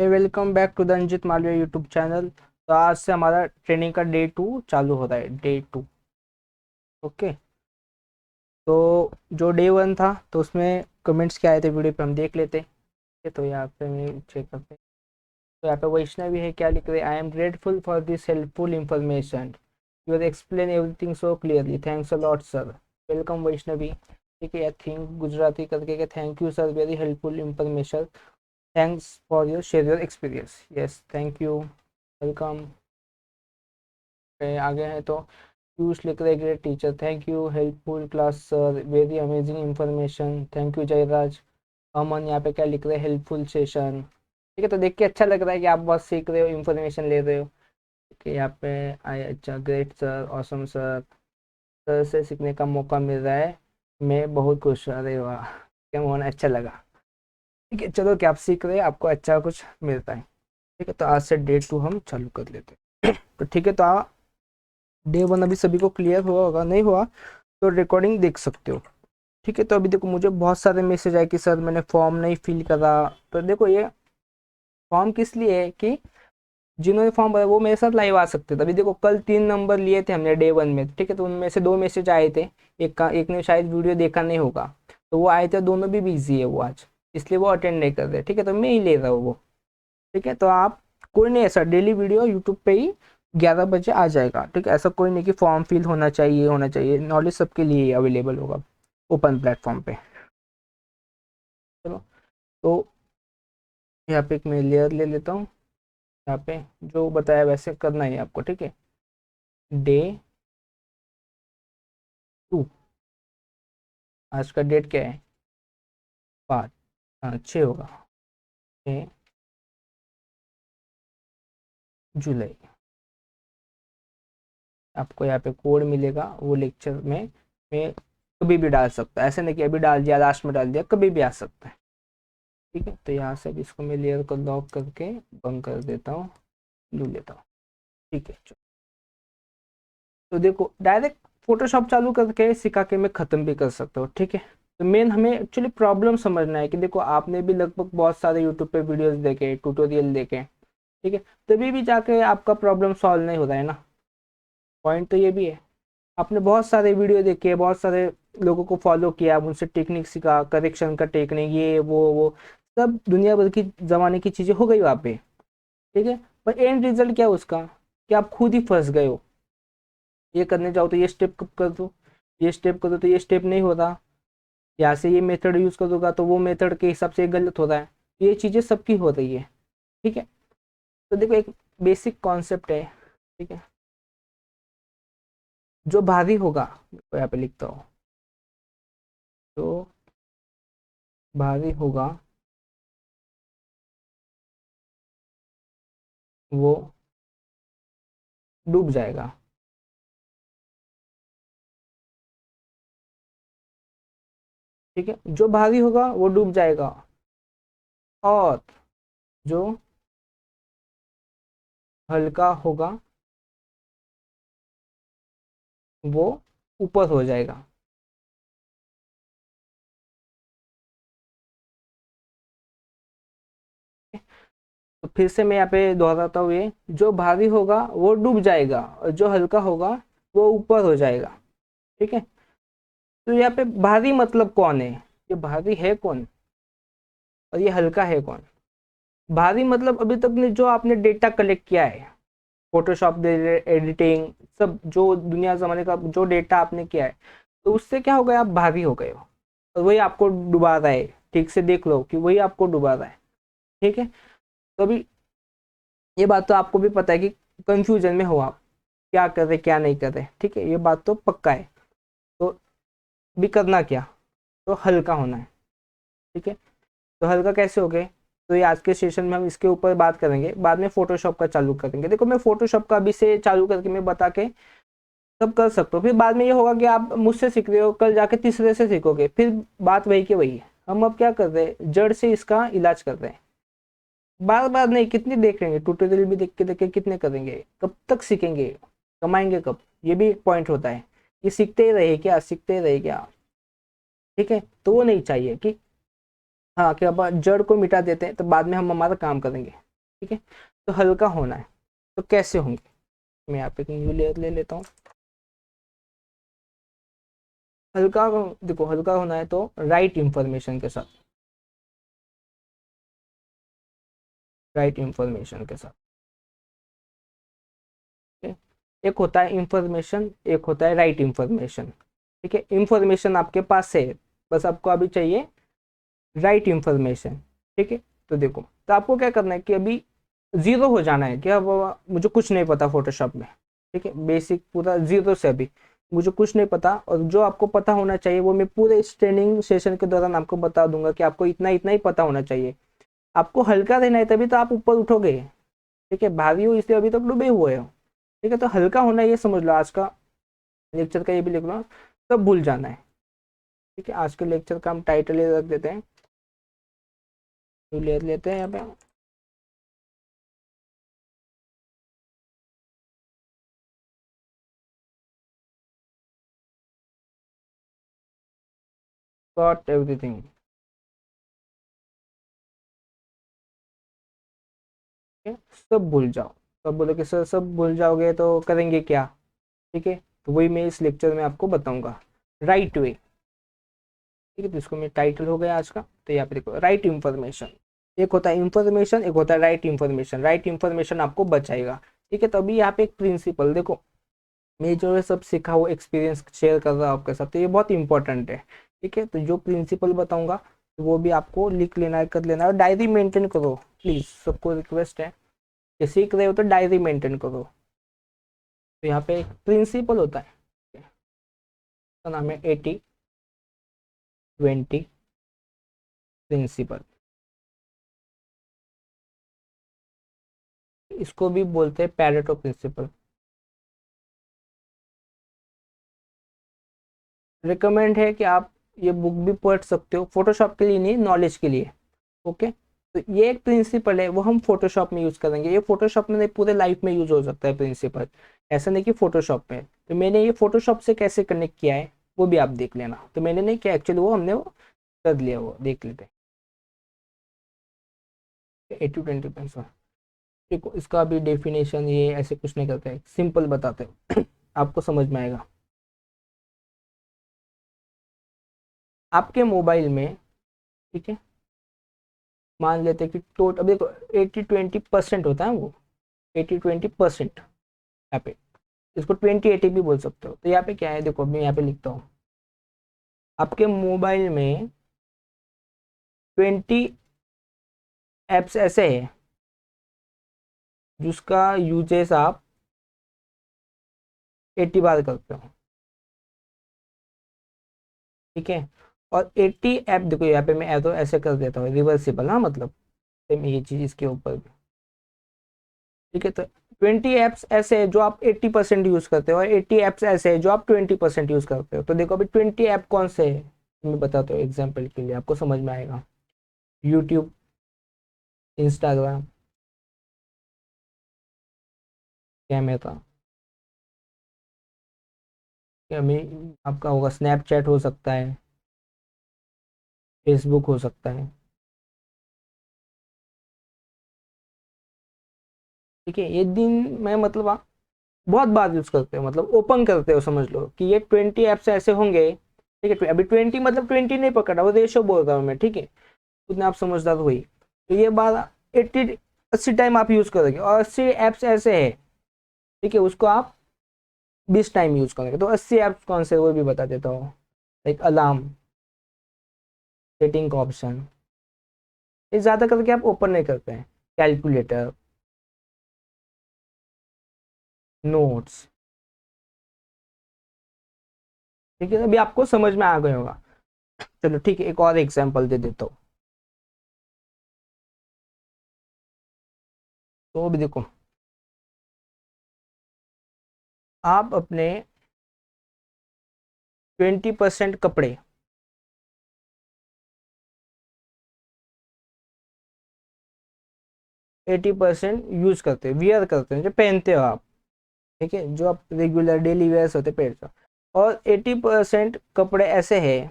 Welcome back to the Anjit Malviya YouTube channel. तो आज से हमारा ट्रेनिंग का डे 2 चालू हो रहा है। डे 2। ओके। तो जो डे 1 था तो उसमें कमेंट्स क्या आए थे वीडियो पे हम देख लेते हैं। ठीक है, तो यहाँ पे मैं चेक करते हैं। तो यहाँ पे वैष्णवी है, क्या लिख रहे, I am grateful for this helpful information, you are explain everything so clearly, thanks a lot sir. Welcome Vaishnavi. ठीक है, आई थिंक गुजराती करके के thank you sir, very helpful information, thanks for your share your experience. Yes, thank you, welcome. आगे हैं तो पीयूष लिख रहे great teacher, thank you, helpful class sir, very amazing information, thank you Jayraj. Aman यहाँ पे क्या लिख रहे, हेल्पफुल सेशन। ठीक है, तो देख के अच्छा लग रहा है कि आप बहुत सीख रहे हो, इंफॉर्मेशन ले रहे हो। ठीक है, यहाँ पे आए, अच्छा great sir, awesome sir, sir से सीखने का मौका मिल रहा है, मैं बहुत खुश हूँ। अरे वाह, क्या होना, अच्छा लगा। ठीक है, चलो कि आप सीख रहे हैं, आपको अच्छा कुछ मिलता है। ठीक है, तो आज से डे 2 हम चालू कर लेते हैं। तो ठीक है, तो डे 1 अभी सभी को क्लियर हुआ होगा, नहीं हुआ तो रिकॉर्डिंग देख सकते हो। ठीक है, तो अभी देखो मुझे बहुत सारे मैसेज आए कि सर मैंने फॉर्म नहीं फिल करा। तो देखो ये फॉर्म किस लिए है कि जिन्होंने फॉर्म भरा वो मेरे साथ लाइव आ सकते थे। अभी देखो कल 3 नंबर लिए थे हमने डे 1 में। ठीक है, तो उनमें से 2 मैसेज आए थे, एक ने शायद वीडियो देखा नहीं होगा, तो वो आए थे, दोनों भी बिजी है वो आज, इसलिए वो अटेंड नहीं कर रहे। ठीक है, तो मैं ही ले रहा हूँ वो। ठीक है, तो आप, कोई नहीं, ऐसा डेली वीडियो यूट्यूब पे ही 11 बजे आ जाएगा। ठीक है, ऐसा कोई नहीं कि फॉर्म फिल होना चाहिए, नॉलेज सबके लिए अवेलेबल होगा ओपन प्लेटफॉर्म पे। चलो, तो यहाँ पे एक मैं लेयर ले लेता हूँ। यहाँ पे जो बताया वैसे करना है आपको। ठीक है, डे 2, आज का डेट क्या है, 5, हाँ 6 होगा, 6 जुलाई। आपको यहाँ पे कोड मिलेगा, वो लेक्चर में कभी भी डाल सकता है, ऐसे नहीं कि अभी डाल दिया लास्ट में डाल दिया, कभी भी आ सकता है। ठीक है, तो यहाँ से अब इसको मैं लेयर को लॉक करके बंद कर देता हूँ, लू लेता हूँ। ठीक है, चलो। तो देखो डायरेक्ट फोटोशॉप चालू करके सिखा के मैं ख़त्म भी कर सकता हूँ। ठीक है, तो मेन हमें एक्चुअली प्रॉब्लम समझना है कि देखो आपने भी लगभग बहुत सारे यूट्यूब पे वीडियोस देखे, ट्यूटोरियल देखे। ठीक है, तभी भी जाके आपका प्रॉब्लम सॉल्व नहीं होता है ना। पॉइंट तो ये भी है, आपने बहुत सारे वीडियो देखे, बहुत सारे लोगों को फॉलो किया, उनसे टेक्निक सीखा, करेक्शन का टेक्निक, ये वो सब दुनिया भर की ज़माने की चीज़ें हो गई वहाँ पे। ठीक है, पर एंड रिजल्ट क्या है उसका, कि आप खुद ही फंस गए हो। ये करने जाओ तो ये स्टेप कब कर दो, ये स्टेप कर दो तो ये स्टेप नहीं होता, यहाँ से ये मेथड यूज़ करोगा तो वो मेथड के हिसाब से गलत होता है। ये चीज़ें सबकी हो रही है। ठीक है, तो देखो एक बेसिक कॉन्सेप्ट है। ठीक है, जो भारी होगा, यहाँ पे लिखता हूँ, जो भारी होगा वो डूब जाएगा। ठीक है, जो भारी होगा वो डूब जाएगा, और जो हल्का होगा वो ऊपर हो जाएगा। तो फिर से मैं यहाँ पे दोहराता हूँ, ये जो भारी होगा वो डूब जाएगा और जो हल्का होगा वो ऊपर हो जाएगा। ठीक है, तो यहाँ पे भारी मतलब कौन है, ये भारी है कौन और ये हल्का है कौन। भारी मतलब अभी तक ने जो आपने डेटा कलेक्ट किया है, फोटोशॉप एडिटिंग, सब जो दुनिया जमाने का जो डेटा आपने किया है, तो उससे क्या हो गया, आप भारी हो गए हो, और वही आपको डुबा रहा है। ठीक से देख लो कि वही आपको डुबा रहा है। ठीक है, तो अभी ये बात तो आपको भी पता है कि कंफ्यूजन में हो आप, क्या कर रहे क्या नहीं कर रहे। ठीक है, ये बात तो पक्का है। तो भी करना क्या, तो हल्का होना है। ठीक है, तो हल्का कैसे हो गए, तो ये आज के सेशन में हम इसके ऊपर बात करेंगे, बाद में फोटोशॉप का चालू करेंगे। देखो मैं फोटोशॉप का अभी से चालू करके मैं बता के सब कर सकते हो, फिर बाद में ये होगा कि आप मुझसे सीख रहे हो, कल जाके तीसरे से सीखोगे, फिर बात वही की वही है। हम अब क्या कर रहे हैं, जड़ से इसका इलाज कर रहे हैं। बार बार नहीं, कितनी देख लेंगे ट्यूटोरियल भी देख के कितने करेंगे, कब तक सीखेंगे, कमाएंगे कब, ये भी पॉइंट होता है। ये सीखते ही रहे क्या, सीखते ही रहे क्या। ठीक है, तो वो नहीं चाहिए कि हाँ कि अब जड़ को मिटा देते हैं तो बाद में हम हमारा काम करेंगे। ठीक है, तो हल्का होना है तो कैसे होंगे, मैं यहाँ पे न्यू लेयर ले लेता हूँ। हल्का, देखो हल्का होना है तो राइट इंफॉर्मेशन के साथ, राइट इंफॉर्मेशन के साथ। ठीक है? एक होता है इंफॉर्मेशन, एक होता है राइट इंफॉर्मेशन। ठीक है, इंफॉर्मेशन आपके पास है, बस आपको अभी चाहिए राइट इंफॉर्मेशन। ठीक है, तो देखो, तो आपको क्या करना है कि अभी जीरो हो जाना है कि अब मुझे कुछ नहीं पता फोटोशॉप में। ठीक है, बेसिक पूरा जीरो से अभी मुझे कुछ नहीं पता, और जो आपको पता होना चाहिए वो मैं पूरे इस ट्रेनिंग सेशन के दौरान आपको बता दूंगा कि आपको इतना इतना ही पता होना चाहिए। आपको हल्का रहना है तभी तो आप ऊपर उठोगे। ठीक है, भारी हो इसलिए अभी तक डूबे हुए हो। ठीक है, तो हल्का होना है ये समझ लो, आज का लेक्चर का ये भी लिख लो, सब भूल जाना है। ठीक है, आज के लेक्चर का हम टाइटल ये रख देते हैं, ले लेते हैं यहाँ पे, गॉट एवरीथिंग। सब भूल जाओ। सब बोले कि सर सब भूल जाओगे तो करेंगे क्या। ठीक है, तो वही मैं इस लेक्चर में आपको बताऊंगा, राइट वे। ठीक है, तो इसको मैं टाइटल हो गया आज का, तो यहाँ पे देखो राइट इंफॉर्मेशन। एक होता है इंफॉर्मेशन, एक होता है राइट इंफॉर्मेशन। राइट इंफॉर्मेशन आपको बचाएगा। ठीक है, तो अभी यहाँ पे एक प्रिंसिपल देखो, मैं जो है सब सीखा वो एक्सपीरियंस शेयर कर रहा हूँ आपके साथ, तो ये बहुत इंपॉर्टेंट है। ठीक है, तो जो प्रिंसिपल बताऊंगा वो भी आपको लिख लेना है, कर लेना है, और डायरी मेंटेन करो प्लीज, सबको रिक्वेस्ट है कि सीख रहे हो तो डायरी मेंटेन करो। तो यहाँ पे एक प्रिंसिपल होता है, उसका नाम है 80-20 प्रिंसिपल। इसको भी बोलते हैं पैरेटो प्रिंसिपल। रिकमेंड है कि आप ये बुक भी पढ़ सकते हो, फोटोशॉप के लिए नहीं, नॉलेज के लिए। ओके, तो ये एक प्रिंसिपल है, वो हम फोटोशॉप में यूज करेंगे। ये फोटोशॉप में नहीं, पूरे लाइफ में यूज हो सकता है प्रिंसिपल, ऐसा नहीं कि फोटोशॉप में। तो मैंने ये फोटोशॉप से कैसे कनेक्ट किया है वो भी आप देख लेना। तो मैंने नहीं किया एक्चुअली, वो हमने वो कर लिया, वो देख लेते हैं। 80-20 प्रिंसिपल, देखो इसका भी डेफिनेशन ये ऐसे कुछ नहीं करते, सिंपल बताते हैं आपको समझ में आएगा। आपके मोबाइल में, ठीक है, मान लेते हैं कि टोटल, अब देखो 80-20% होता है वो, 80-20% यहाँ पे, इसको 20-80 भी बोल सकते हो। तो यहाँ पे क्या है, देखो मैं यहाँ पे लिखता हूँ, आपके मोबाइल में 20 एप्स ऐसे है जिसका यूजेस आप 80 बार करते हो। ठीक है, और 80 ऐप, देखो यहाँ पे मैं तो ऐसे कर देता हूँ रिवर्सिबल, हाँ मतलब सेम ये चीज इसके ऊपर भी। ठीक है, तो 20 एप्स ऐसे है जो आप 80% यूज करते हो, और 80 एप्स ऐसे है जो आप 20% यूज करते हो। तो देखो अभी 20 ऐप कौन से है, मैं बताता हूँ एग्जाम्पल के लिए, आपको समझ में आएगा। यूट्यूब, इंस्टाग्राम, कैमेरा, हमें आपका होगा स्नैपचैट हो सकता है, फेसबुक हो सकता है। ठीक है, ये दिन में मतलब आप बहुत बार यूज करते हो, मतलब ओपन करते हो, समझ लो कि ये 20 ऐप्स ऐसे होंगे। ठीक है, अभी 20 मतलब 20 नहीं पकड़ा, वो रेशो बोल रहा हूँ मैं। ठीक है, उतने आप समझदार हुई। तो ये बात 80 टाइम आप यूज करोगे, और 80 ऐप्स ऐसे है, ठीक है, उसको आप 20 टाइम यूज करोगे। तो 80 ऐप्स कौन से वो भी बता देता हूँ। लाइक अलार्म, सेटिंग का ऑप्शन, ये ज्यादा करके आप ओपन नहीं करते हैं। Calculator, notes. ठीक है, अभी आपको समझ में आ गया होगा। चलो ठीक है, एक और एग्जांपल दे देता हूँ। तो भी देखो, आप अपने 20% कपड़े, 80% यूज करते हो, वियर करते हो, जो पहनते हो आप। ठीक है, जो आप रेगुलर डेली वेयर्स होते पहनते हो, और 80% कपड़े ऐसे हैं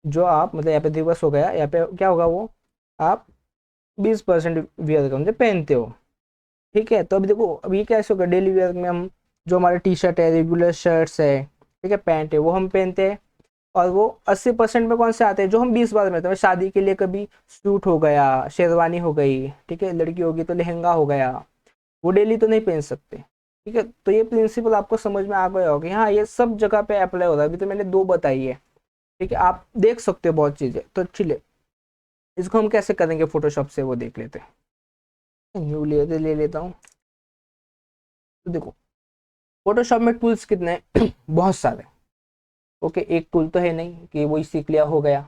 जो आप, मतलब यहाँ पे दिवस हो गया, यहाँ पे क्या होगा वो, आप 20% वियर करते पहनते हो, ठीक है। तो अभी देखो अभी कैसे होगा, डेली वेयर में हम जो हमारे टी शर्ट है, रेगुलर शर्ट्स है, ठीक है, पैंट है, वो हम पहनते हैं। और वो 80% में कौन से आते हैं, जो हम 20 बार में, तो शादी के लिए कभी सूट हो गया, शेरवानी हो गई, ठीक है, लड़की होगी तो लहंगा हो गया, वो डेली तो नहीं पहन सकते, ठीक है। तो ये प्रिंसिपल आपको समझ में आ गया होगा, हाँ ये सब जगह पे अप्लाई होता है। अभी तो मैंने 2 बताई है, ठीक है, आप देख सकते हो बहुत चीजें। तो चलिए इसको हम कैसे करेंगे फोटोशॉप से, वो देख लेते हैं। न्यू लेयर ले लेता हूँ। तो देखो फोटोशॉप में टूल्स कितने हैं बहुत सारे। ओके, एक टूल तो है नहीं कि वही सीख लिया हो गया,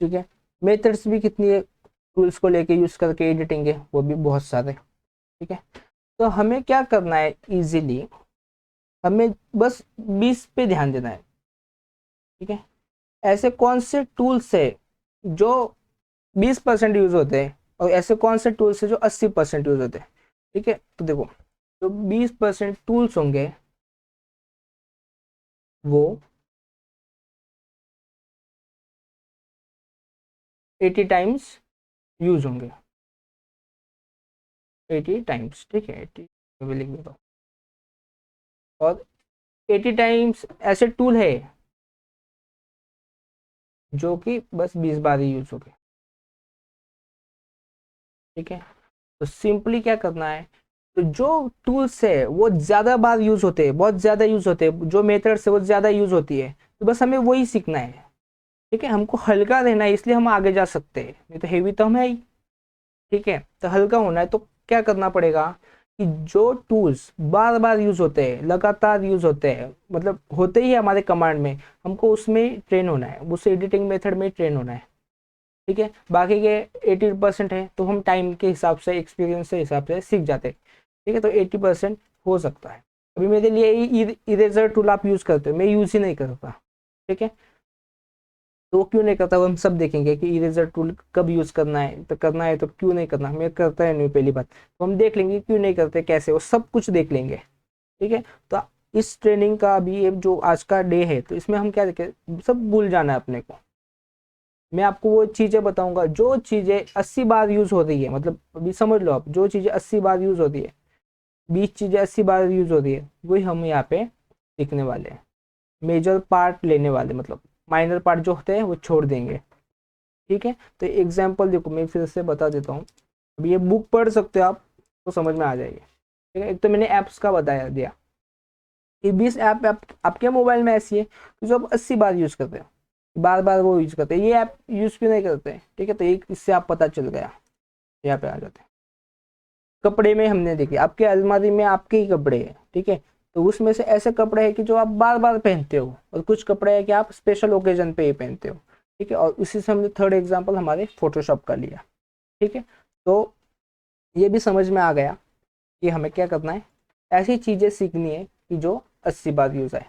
ठीक है। मेथड्स भी कितनी है टूल्स को लेके यूज करके एडिटिंग है, वो भी बहुत सारे, ठीक है। तो हमें क्या करना है इजीली, हमें बस 20 पे ध्यान देना है, ठीक है। ऐसे कौन से टूल्स है जो 20% यूज होते हैं, और ऐसे कौन से टूल्स है जो 80% यूज होते हैं, ठीक है। तो देखो जो 20% टूल्स होंगे वो 80 टाइम्स यूज होंगे, 80 टाइम्स, ठीक है, 80 मैं भी लिख देता हूँ। और 80 टाइम्स ऐसे टूल है जो कि बस 20 बार ही यूज हो गए, ठीक है। तो सिंपली क्या करना है, तो जो टूल्स है वो ज्यादा बार यूज होते हैं, बहुत ज्यादा यूज होते हैं, जो मेथड्स है वो ज्यादा यूज होती है, तो बस हमें वही सीखना है, ठीक है। हमको हल्का रहना है, इसलिए हम आगे जा सकते हैं, नहीं तो हेवी तो हम है ही, ठीक है। तो हल्का होना है तो क्या करना पड़ेगा कि जो टूल्स बार बार यूज होते हैं, लगातार यूज होते हैं, मतलब होते ही है हमारे कमांड में, हमको उसमें ट्रेन होना है, उस एडिटिंग मेथड में ट्रेन होना है, ठीक है। बाकी के 80% है तो हम टाइम के हिसाब से, एक्सपीरियंस के हिसाब से सीख जाते हैं, ठीक है। तो 80% हो सकता है। अभी मेरे लिए इरेजर टूल आप यूज करते हो, मैं यूज ही नहीं करता, ठीक है। तो वो क्यों नहीं करता वो हम सब देखेंगे कि इरेजर टूल कब यूज करना है तो क्यों नहीं करना, मैं करता है नहीं पहली बात, तो हम देख लेंगे क्यों नहीं करते, कैसे, वो सब कुछ देख लेंगे, ठीक है। तो इस ट्रेनिंग का अभी ये जो आज का डे है, तो इसमें हम क्या देखें, सब भूल जाना है अपने को। मैं आपको वो चीजें बताऊंगा जो चीजें 80 बार यूज हो रही है, मतलब अभी समझ लो आप, जो चीजें 80 बार यूज होती है, 20 चीजें 80 बार यूज होती है, वही हम यहाँ पे सीखने वाले हैं। मेजर पार्ट लेने वाले, मतलब माइनर पार्ट जो होते हैं वो छोड़ देंगे, ठीक है। तो एग्जाम्पल देखो मैं फिर से बता देता हूँ। अभी ये बुक पढ़ सकते हो आप, तो समझ में आ जाएगी, ठीक है। एक तो मैंने ऐप्स का बताया दिया कि 20 ऐप आपके मोबाइल में ऐसी है कि जो आप 80 बार यूज करते हैं, बार बार वो यूज करते हैं, ये ऐप यूज क्यों नहीं करते, ठीक है। तो एक इससे आप पता चल गया, यहाँ पे आ जाते हैं। कपड़े में हमने देखे आपके अलमारी में आपके ही कपड़े हैं, ठीक है। तो उसमें से ऐसे कपड़े हैं कि जो आप बार बार पहनते हो, और कुछ कपड़े हैं कि आप स्पेशल ओकेजन पे ही पहनते हो, ठीक है। और उसी से हमने थर्ड एग्जाम्पल हमारे फोटोशॉप का लिया, ठीक है। तो ये भी समझ में आ गया कि हमें क्या करना है, ऐसी चीजें सीखनी है कि जो 80 बार यूज आए,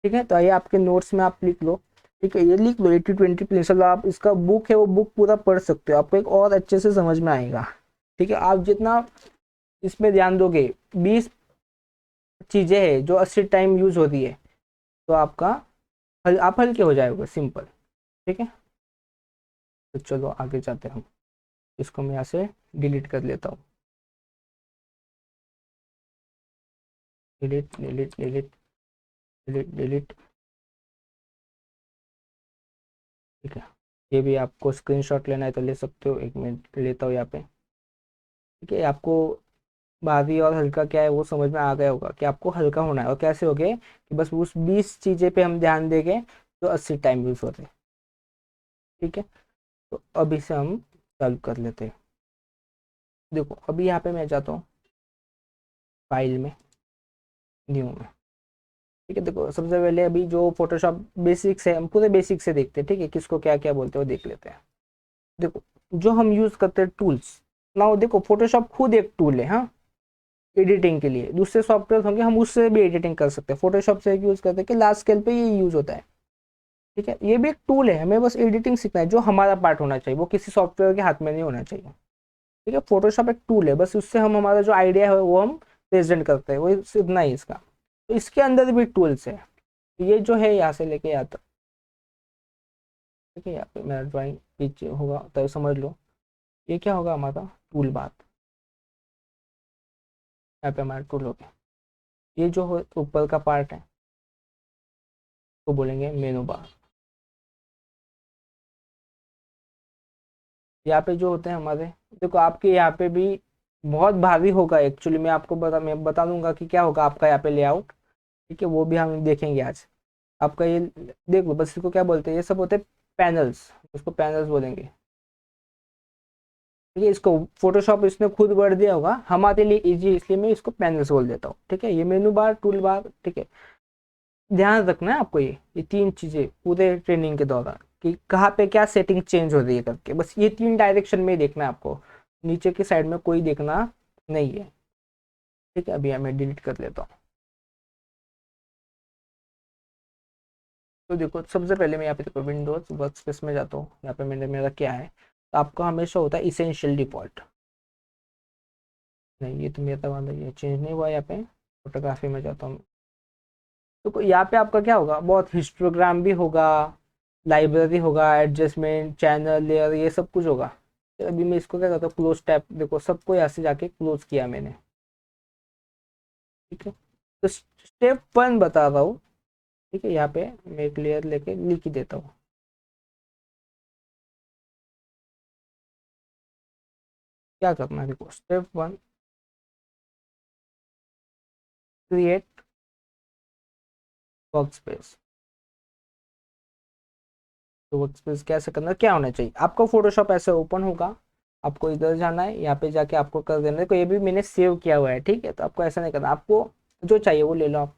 ठीक है। तो आइए आपके नोट्स में आप लिख लो, ठीक है, ये लिख लो 80-20 प्रिंसिपल। आप इसका बुक है वो बुक पूरा पढ़ सकते हो, आपको एक और अच्छे से समझ में आएगा, ठीक है। आप जितना इसमें ध्यान दोगे, 20 चीजें हैं जो 80 टाइम यूज होती है, तो आपका आप हल्के हो जाएगा, सिंपल, ठीक है। तो चलो आगे जाते हैं हम, इसको मैं यहाँ से डिलीट कर लेता हूँ, delete delete delete delete delete, ठीक है। ये भी आपको स्क्रीनशॉट लेना है तो ले सकते हो, एक मिनट लेता हूँ यहाँ पे, ठीक है। आपको भारी और हल्का क्या है वो समझ में आ गया होगा कि आपको हल्का होना है, और कैसे हो गए कि बस उस 20 चीजें पे हम ध्यान देंगे जो 80 टाइम यूज होते हैं, ठीक है। तो अभी से हम चालू कर लेते हैं। देखो अभी यहाँ पे मैं जाता हूँ फाइल में, न्यू में, ठीक है। देखो सबसे पहले अभी जो फोटोशॉप बेसिक्स है, हम पूरे बेसिक से देखते हैं, ठीक है, किसको क्या क्या बोलते हैं वो देख लेते हैं। देखो जो हम यूज करते हैं टूल्स, ना देखो फोटोशॉप खुद एक टूल है, हाँ, एडिटिंग के लिए। दूसरे सॉफ्टवेयर होंगे हम उससे भी एडिटिंग कर सकते हैं, फोटोशॉप से यूज करते हैं कि लार्ज स्केल पे ये यूज होता है, ठीक है। ये भी एक टूल है, हमें बस एडिटिंग सीखना है, जो हमारा पार्ट होना चाहिए वो किसी सॉफ्टवेयर के हाथ में नहीं होना चाहिए, ठीक है। फोटोशॉप एक टूल है, बस उससे हम हमारा जो आइडिया है वो हम प्रेजेंट करते हैं, वो इतना ही इसका। तो इसके अंदर भी टूल्स है, ये जो है यहाँ से लेके यहाँ तक, ठीक है। यहाँ पे मेरा ड्राइंग पीछे होगा तो समझ लो, ये क्या होगा हमारा टूल बार, यहाँ पे हमारा टूल हो गया। ये जो ऊपर का पार्ट है वो बोलेंगे मेनू बार। यहाँ पे जो होते हैं हमारे, देखो आपके यहाँ पे भी बहुत भारी होगा एक्चुअली, मैं बता दूंगा कि क्या होगा आपका यहाँ पे लेआउट। ठीक है, वो भी हम देखेंगे आज। आपका ये देख लो, बस इसको क्या बोलते हैं, ये सब होते हैं पैनल्स, उसको पैनल्स बोलेंगे। ठीक है, इसको फोटोशॉप इसने खुद वर्ड दिया होगा हमारे लिए इजी, इसलिए मैं इसको पैनल्स बोल देता हूँ। ठीक है, ये मेनू बार, टूल बार। ठीक है, ध्यान रखना है आपको, ये तीन चीजें पूरे ट्रेनिंग के दौरान कि कहाँ पे क्या सेटिंग चेंज हो रही है करके, बस ये तीन डायरेक्शन में देखना है आपको, नीचे की साइड में कोई देखना नहीं है। ठीक है, अभी मैं डिलीट कर लेता हूँ। तो देखो सबसे पहले मैं यहाँ पे देखो विंडोज वर्कस्पेस में जाता हूँ, यहाँ पे मेरा क्या है, तो आपका हमेशा होता है इसेंशियल डिफॉल्ट। नहीं, ये तो मेरा वाला ये चेंज नहीं हुआ, यहाँ पे फोटोग्राफी में जाता हूँ। तो यहाँ पे आपका क्या होगा, बहुत हिस्टोग्राम भी होगा, लाइब्रेरी होगा, एडजस्टमेंट, चैनल लेयर, ये सब कुछ होगा। तो अभी मैं इसको क्या करता हूँ, क्लोज टैब, देखो सबको यहाँ से जाके क्लोज किया मैंने। ठीक है, तो स्टेप 1 बता रहा हूँ। ठीक है, यहाँ पे मैं एक लेयर लेके लिख ही देता हूँ। क्या करना है, देखो स्टेप 1, क्रिएट वर्क स्पेस। तो वर्क स्पेस कैसे करना है, क्या होना चाहिए, आपका फोटोशॉप ऐसे ओपन होगा, आपको इधर जाना है, यहाँ पे जाके आपको कर देना है। देखो ये भी मैंने सेव किया हुआ है। ठीक है, तो आपको ऐसा नहीं करना, आपको जो चाहिए वो ले लो आप।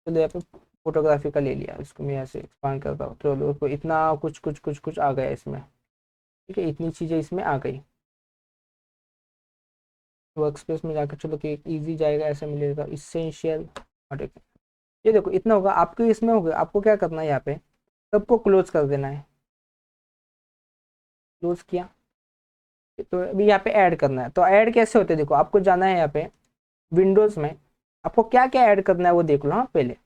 चलो यहाँ पे फोटोग्राफी का ले लिया, इसको मैं यहाँ से एक्सपांड करता हूँ। चलो तो इतना कुछ कुछ कुछ कुछ आ गया इसमें। ठीक है, इतनी चीज़ें इसमें आ गई। वर्क स्पेस में जाकर चलो कि इजी जाएगा, ऐसे मिलेगा इसेंशियल। ठीक है, ये देखो इतना होगा आपके इसमें होगा। आपको क्या करना है, यहाँ पे सबको क्लोज कर देना है। क्लोज किया, तो अभी यहाँ पे ऐड करना है। तो ऐड कैसे होते हैं, देखो आपको जाना है यहाँ पे विंडोज में, आपको क्या क्या ऐड करना है वो देख लो। हाँ, पहले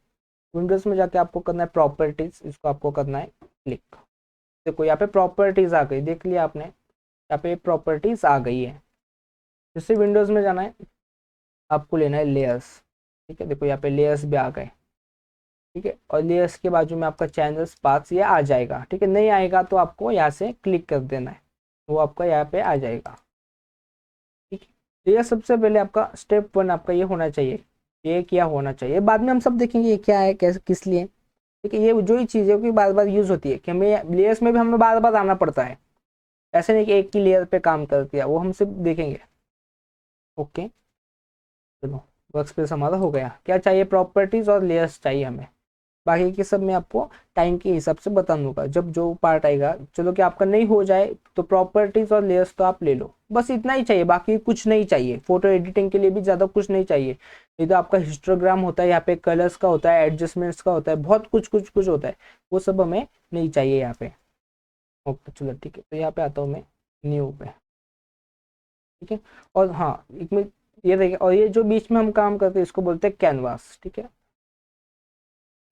विंडोज में जाके आपको करना है प्रॉपर्टीज, इसको आपको करना है क्लिक। देखो यहाँ पे प्रॉपर्टीज आ गई, देख लिया आपने, यहाँ पे प्रॉपर्टीज आ गई है। जैसे विंडोज में जाना है, आपको लेना है लेयर्स। ठीक है, देखो यहाँ पे लेयर्स भी आ गए। ठीक है, और लेयर्स के बाजू में आपका चैनल्स पाथ्स ये आ जाएगा। ठीक है, नहीं आएगा तो आपको यहाँ से क्लिक कर देना है, वो आपका यहाँ पे आ जाएगा। ठीक है, तो ये सबसे पहले आपका स्टेप 1 आपका ये होना चाहिए, ये क्या होना चाहिए। बाद में हम सब देखेंगे ये क्या है, कैसे, किस लिए। ठीक है, ये जो ही चीज़ है कि बार बार यूज होती है, कि हमें लेयर्स में भी हमें बार बार आना पड़ता है, ऐसे नहीं कि एक ही लेयर पे काम कर दिया, वो हम सब देखेंगे। ओके, चलो वर्क स्पेस हमारा हो गया। क्या चाहिए, प्रॉपर्टीज और लेयर्स चाहिए हमें। बाकी के सब मैं आपको टाइम के हिसाब से बता दूंगा जब जो पार्ट आएगा। चलो कि आपका नहीं हो जाए तो प्रॉपर्टीज और लेयर्स तो आप ले लो, बस इतना ही चाहिए, बाकी कुछ नहीं चाहिए। फोटो एडिटिंग के लिए भी ज़्यादा कुछ नहीं चाहिए। ये तो आपका हिस्टोग्राम होता है, यहाँ पे कलर्स का होता है, एडजस्टमेंट्स का होता है, बहुत कुछ कुछ कुछ होता है, वो सब हमें नहीं चाहिए यहाँ पे। ओके चलो ठीक है, तो यहाँ पे आता हूँ मैं न्यू पे। ठीक है, और हाँ एक में ये देखिए, और ये जो बीच में हम काम करते हैं इसको बोलते हैं कैनवास। ठीक है,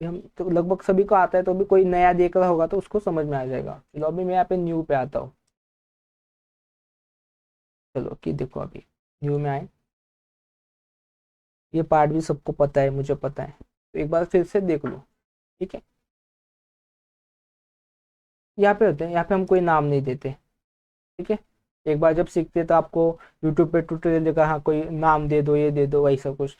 ये हम तो लगभग सभी को आता है, तो भी कोई नया देख रहा होगा तो उसको समझ में आ जाएगा। चलो अभी मैं यहाँ पे न्यू पे आता हूँ। चलो कि देखो अभी न्यू में आए, ये पार्ट भी सबको पता है, मुझे पता है, तो एक बार फिर से देख लो। ठीक है, यहाँ पे होते हैं, यहाँ पे हम कोई नाम नहीं देते। ठीक है, एक बार जब सीखते तो आपको यूट्यूब पे ट्यूटोरियल देखा, हाँ कोई नाम दे दो, ये दे दो, वैसा कुछ।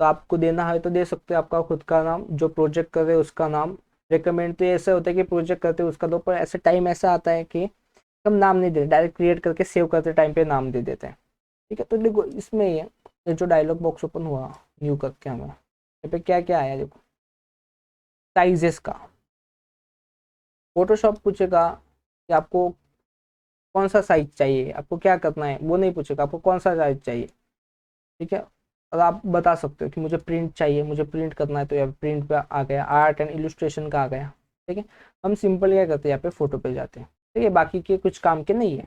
तो आपको देना है तो दे सकते हो, आपका खुद का नाम, जो प्रोजेक्ट कर रहे हो उसका नाम। रिकमेंड तो ऐसा होता है कि प्रोजेक्ट करते हो उसका दो, पर ऐसे टाइम ऐसा आता है कि हम नाम नहीं देते, डायरेक्ट क्रिएट करके सेव करते टाइम पे नाम दे देते हैं। ठीक है, तो देखो इसमें ये जो डायलॉग बॉक्स ओपन हुआ न्यू करके हमें, यहाँ पे क्या क्या आया देखो, साइजेस का। फोटोशॉप पूछेगा कि आपको कौन सा साइज चाहिए, आपको क्या करना है, वो नहीं पूछेगा आपको कौन सा साइज चाहिए। ठीक है, और आप बता सकते हो कि मुझे प्रिंट चाहिए, मुझे प्रिंट करना है, तो यहाँ प्रिंट पे आ गया, आर्ट एंड इलस्ट्रेशन का आ गया। ठीक है, हम सिंपल क्या करते हैं, यहाँ पे फोटो पे जाते हैं। ठीक है, बाकी के कुछ काम के नहीं है,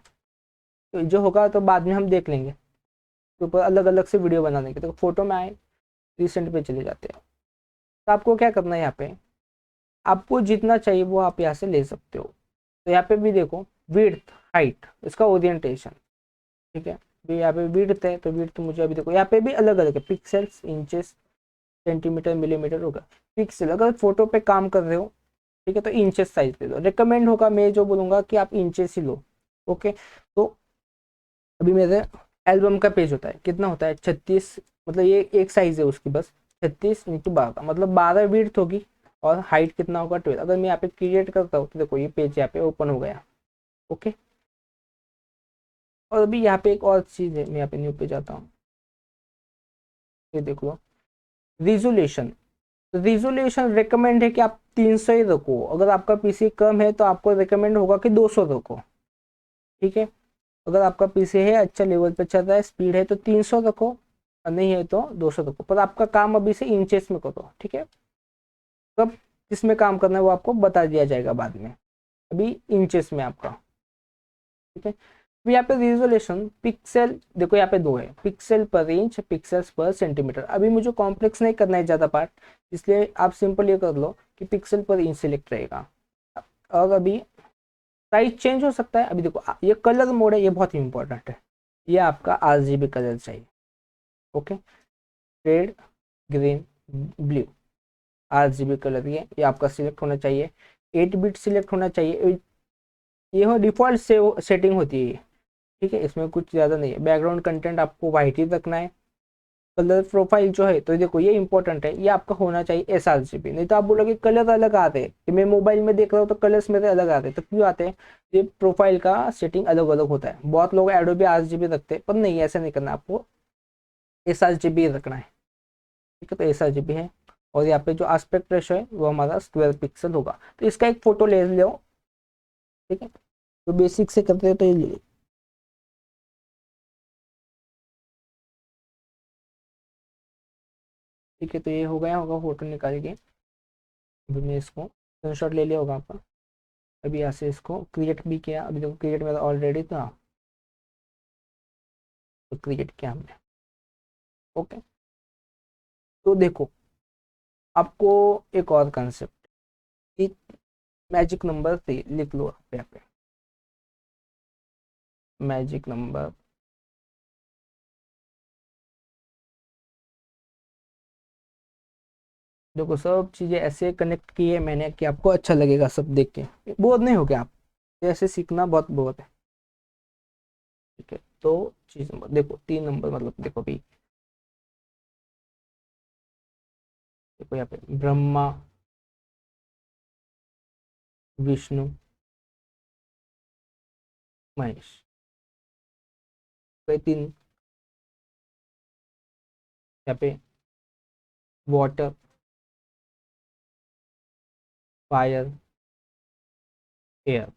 तो जो होगा तो बाद में हम देख लेंगे, तो ऊपर अलग अलग से वीडियो बना देंगे। तो फोटो में आए, रिसेंट पे चले जाते हैं। तो आपको क्या करना है, यहाँ पे आपको जितना चाहिए वो आप यहाँ से ले सकते हो। तो यहाँ पे भी देखो विड्थ, हाइट, इसका ओरिएंटेशन। ठीक है। अभी यहाँ पे विड्थ है तो विड्थ मुझे अभी देखो यहाँ पे भी अलग अलग है, पिक्सल्स, इंचेस, सेंटीमीटर, मिलीमीटर होगा। पिक्सल अगर फोटो पे काम कर रहे हो, ठीक है, तो इंचेस साइज ले लो। रिकमेंड होगा, मैं जो बोलूंगा कि आप इंचेस ही लो। ओके। तो अभी मेरे एल्बम का पेज होता है, कितना होता है 36, मतलब ये एक साइज है उसकी बस, 36x12, मतलब 12 विड्थ होगी और हाइट कितना होगा 12। अगर मैं यहाँ पे क्रिएट करता हूँ तो देखो ये पेज यहाँ पे ओपन हो गया। ओके। और अभी यहाँ पे एक और चीज है, मैं यहाँ पे न्यू पे जाता हूँ, ये देख लो, रिजोल्यूशन। रिजोल्यूशन रिकमेंड है कि आप 300 ही रखो। अगर आपका पीसी कम है तो आपको रिकमेंड होगा कि 200 रखो। ठीक है। अगर आपका पीसी है अच्छा लेवल पे चल रहा है, स्पीड है, तो 300 रखो, और नहीं है तो 200 रखो। पर आपका काम अभी से इंचेस में करो। ठीक है। कब किसमें काम करना है वो आपको बता दिया जाएगा बाद में, अभी इंचेस में आपका। ठीक है। अब यहाँ पे रिजोल्यूशन पिक्सल देखो, यहाँ पे दो है, पिक्सल पर इंच, पिक्सल्स पर सेंटीमीटर। अभी मुझे कॉम्प्लेक्स नहीं करना है ज़्यादा पार्ट, इसलिए आप सिंपल ये कर लो कि पिक्सल पर इंच सिलेक्ट रहेगा। और अभी साइज चेंज हो सकता है। अभी देखो ये कलर मोड है, ये बहुत ही इंपॉर्टेंट है। ये आपका RGB कलर चाहिए। Okay. Red, green, blue, RGB colour ये आपका सिलेक्ट होना चाहिए। 8 बिट सिलेक्ट होना चाहिए। ये हो डिफॉल्ट से सेटिंग होती है। ठीक है, इसमें कुछ ज़्यादा नहीं है। बैकग्राउंड कंटेंट आपको वाइट ही रखना है। कलर प्रोफाइल जो है, तो देखो ये इंपॉर्टेंट है, ये आपका होना चाहिए SRGB। नहीं तो आप बोलोगे कलर अलग आते हैं, कि मैं मोबाइल में देख रहा हूँ तो कलर्स मेरे अलग आते हैं, तो क्यों आते हैं? ये प्रोफाइल का सेटिंग अलग अलग होता है। बहुत लोग एडोबी RGB रखते हैं, पर नहीं, ऐसा नहीं करना, आपको SRGB रखना है। ठीक है, तो SRGB है। और यहाँ पे जो आस्पेक्ट रेशो है वो हमारा स्क्वायर पिक्सल होगा। तो इसका एक फोटो ले लो। ठीक है, तो बेसिक से करते हैं तो ये, ठीक है, तो ये हो गया होगा फोटो निकाल के। अभी मैं इसको स्क्रीनशॉट ले लिया होगा आपका। अभी यहाँ से इसको क्रिएट भी किया। अभी देखो क्रिएट मेरा ऑलरेडी था, तो क्रिएट किया हमने। ओके। तो देखो आपको एक और कंसेप्ट, एक मैजिक नंबर से लिख लो आप यहाँ पे, मैजिक नंबर। देखो सब चीज़ें ऐसे कनेक्ट की है मैंने कि आपको अच्छा लगेगा सब देख के, बोर नहीं हो गया आप। ऐसे सीखना बहुत बहुत है। ठीक है, तो चीज नंबर देखो, 3 नंबर, मतलब देखो भी, देखो यहाँ पे ब्रह्मा, विष्णु, महेश, तो 3। यहाँ पे वाटर, फायर, एयर।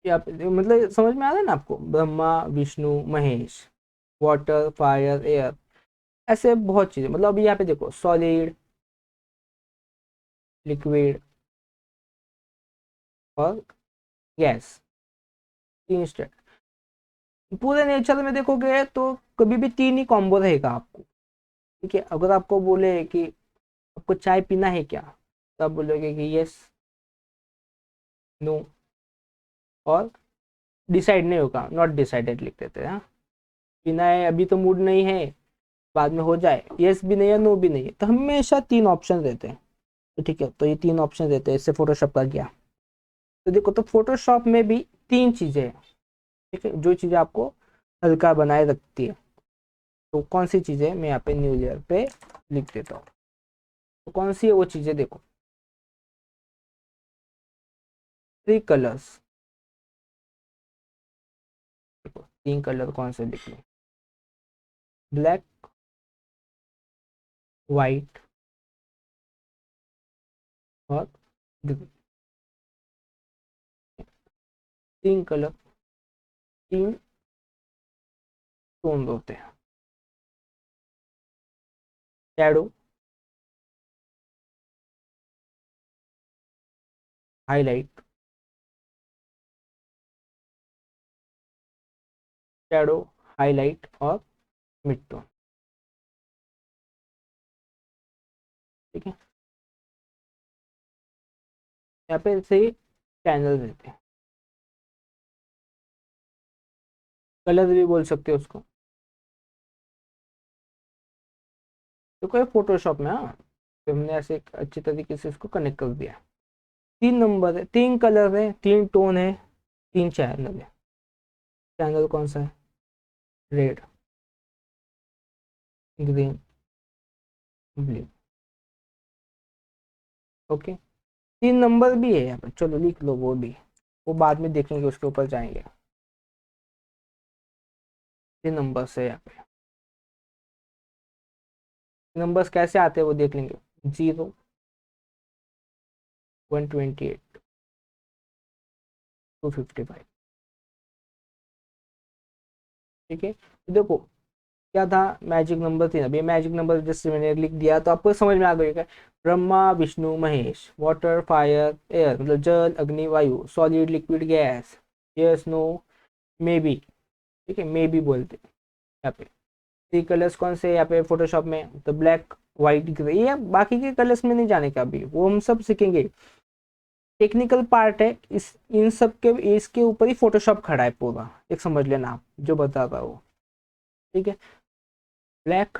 यहाँ पे मतलब समझ में आ रहा है ना आपको, Brahma, Vishnu, Mahesh, water, fire, air, ऐसे बहुत चीजें। मतलब अभी यहाँ पे देखो सॉलिड, लिक्विड और गैस, 3 स्टेट। पूरे नेचर में देखोगे तो कभी भी 3 ही कॉम्बो रहेगा आपको। ठीक है। अगर आपको बोले कि आपको चाय पीना है क्या, तो आप बोलोगे कि यस, नो, और डिसाइड नहीं होगा, नॉट डिसाइडेड लिख देते हैं। हाँ, पीना है अभी तो मूड नहीं है, बाद में हो जाए, यस भी नहीं है, नो भी नहीं है, तो हमेशा 3 ऑप्शन देते हैं। तो ठीक है, तो ये 3 ऑप्शन देते हैं, इससे फोटोशॉप का गया। तो देखो, तो फोटोशॉप में भी 3 चीजें हैं। ठीक है, जो चीजें आपको हल्का बनाए रखती है। तो कौन सी चीजें, मैं यहाँ पे न्यू लेयर पे लिख देता हूँ। तो कौन सी है वो चीजें, देखो 3 कलर्स। देखो 3 कलर कौन से लिख लो, ब्लैक, वाइट और ग्रीन। 3 कलर, 3 टोन होते हैं। शैडो, हाईलाइट, शैडो, हाईलाइट और मिड टोन। ठीक है, यहाँ पे से चैनल रहते हैं, कलर भी बोल सकते हो उसको। तो कोई फोटोशॉप में, हाँ, तो हमने ऐसे एक अच्छी तरीके से इसको कनेक्ट कर दिया। 3 नंबर है, 3 कलर है, 3 टोन है, 3 चैनल है। चैनल कौन सा है? Red, green, blue. Okay, 3 number भी है यहाँ पे, चलो लिख लो वो भी, वो बाद में देखेंगे, उसके ऊपर जाएंगे। 3 नंबर है यहाँ पे। नंबर्स कैसे आते हैं वो देख लेंगे। 0, 128, 255। ठीक है, तो देखो क्या था, मैजिक नंबर 3, अभी मैजिक नंबर जैसे मैंने लिख दिया तो आपको समझ में आ गया। Brahma Vishnu Mahesh, water fire air, मतलब जल अग्नि वायु, solid liquid gas, yes no, maybe. ठीक है, मे बी बोलते हैं यहाँ पे। 3 कलर्स कौन से यहाँ पे फोटोशॉप में, तो ब्लैक व्हाइट ग्रे, ये बाकी के कलर्स में नहीं जाने का, अभी वो हम सब सीखेंगे। टेक्निकल पार्ट है इस, इन सब के, इसके ऊपर ही फोटोशॉप खड़ा है पूरा, एक समझ लेना आप जो बता रहा हूँ। ठीक है, ब्लैक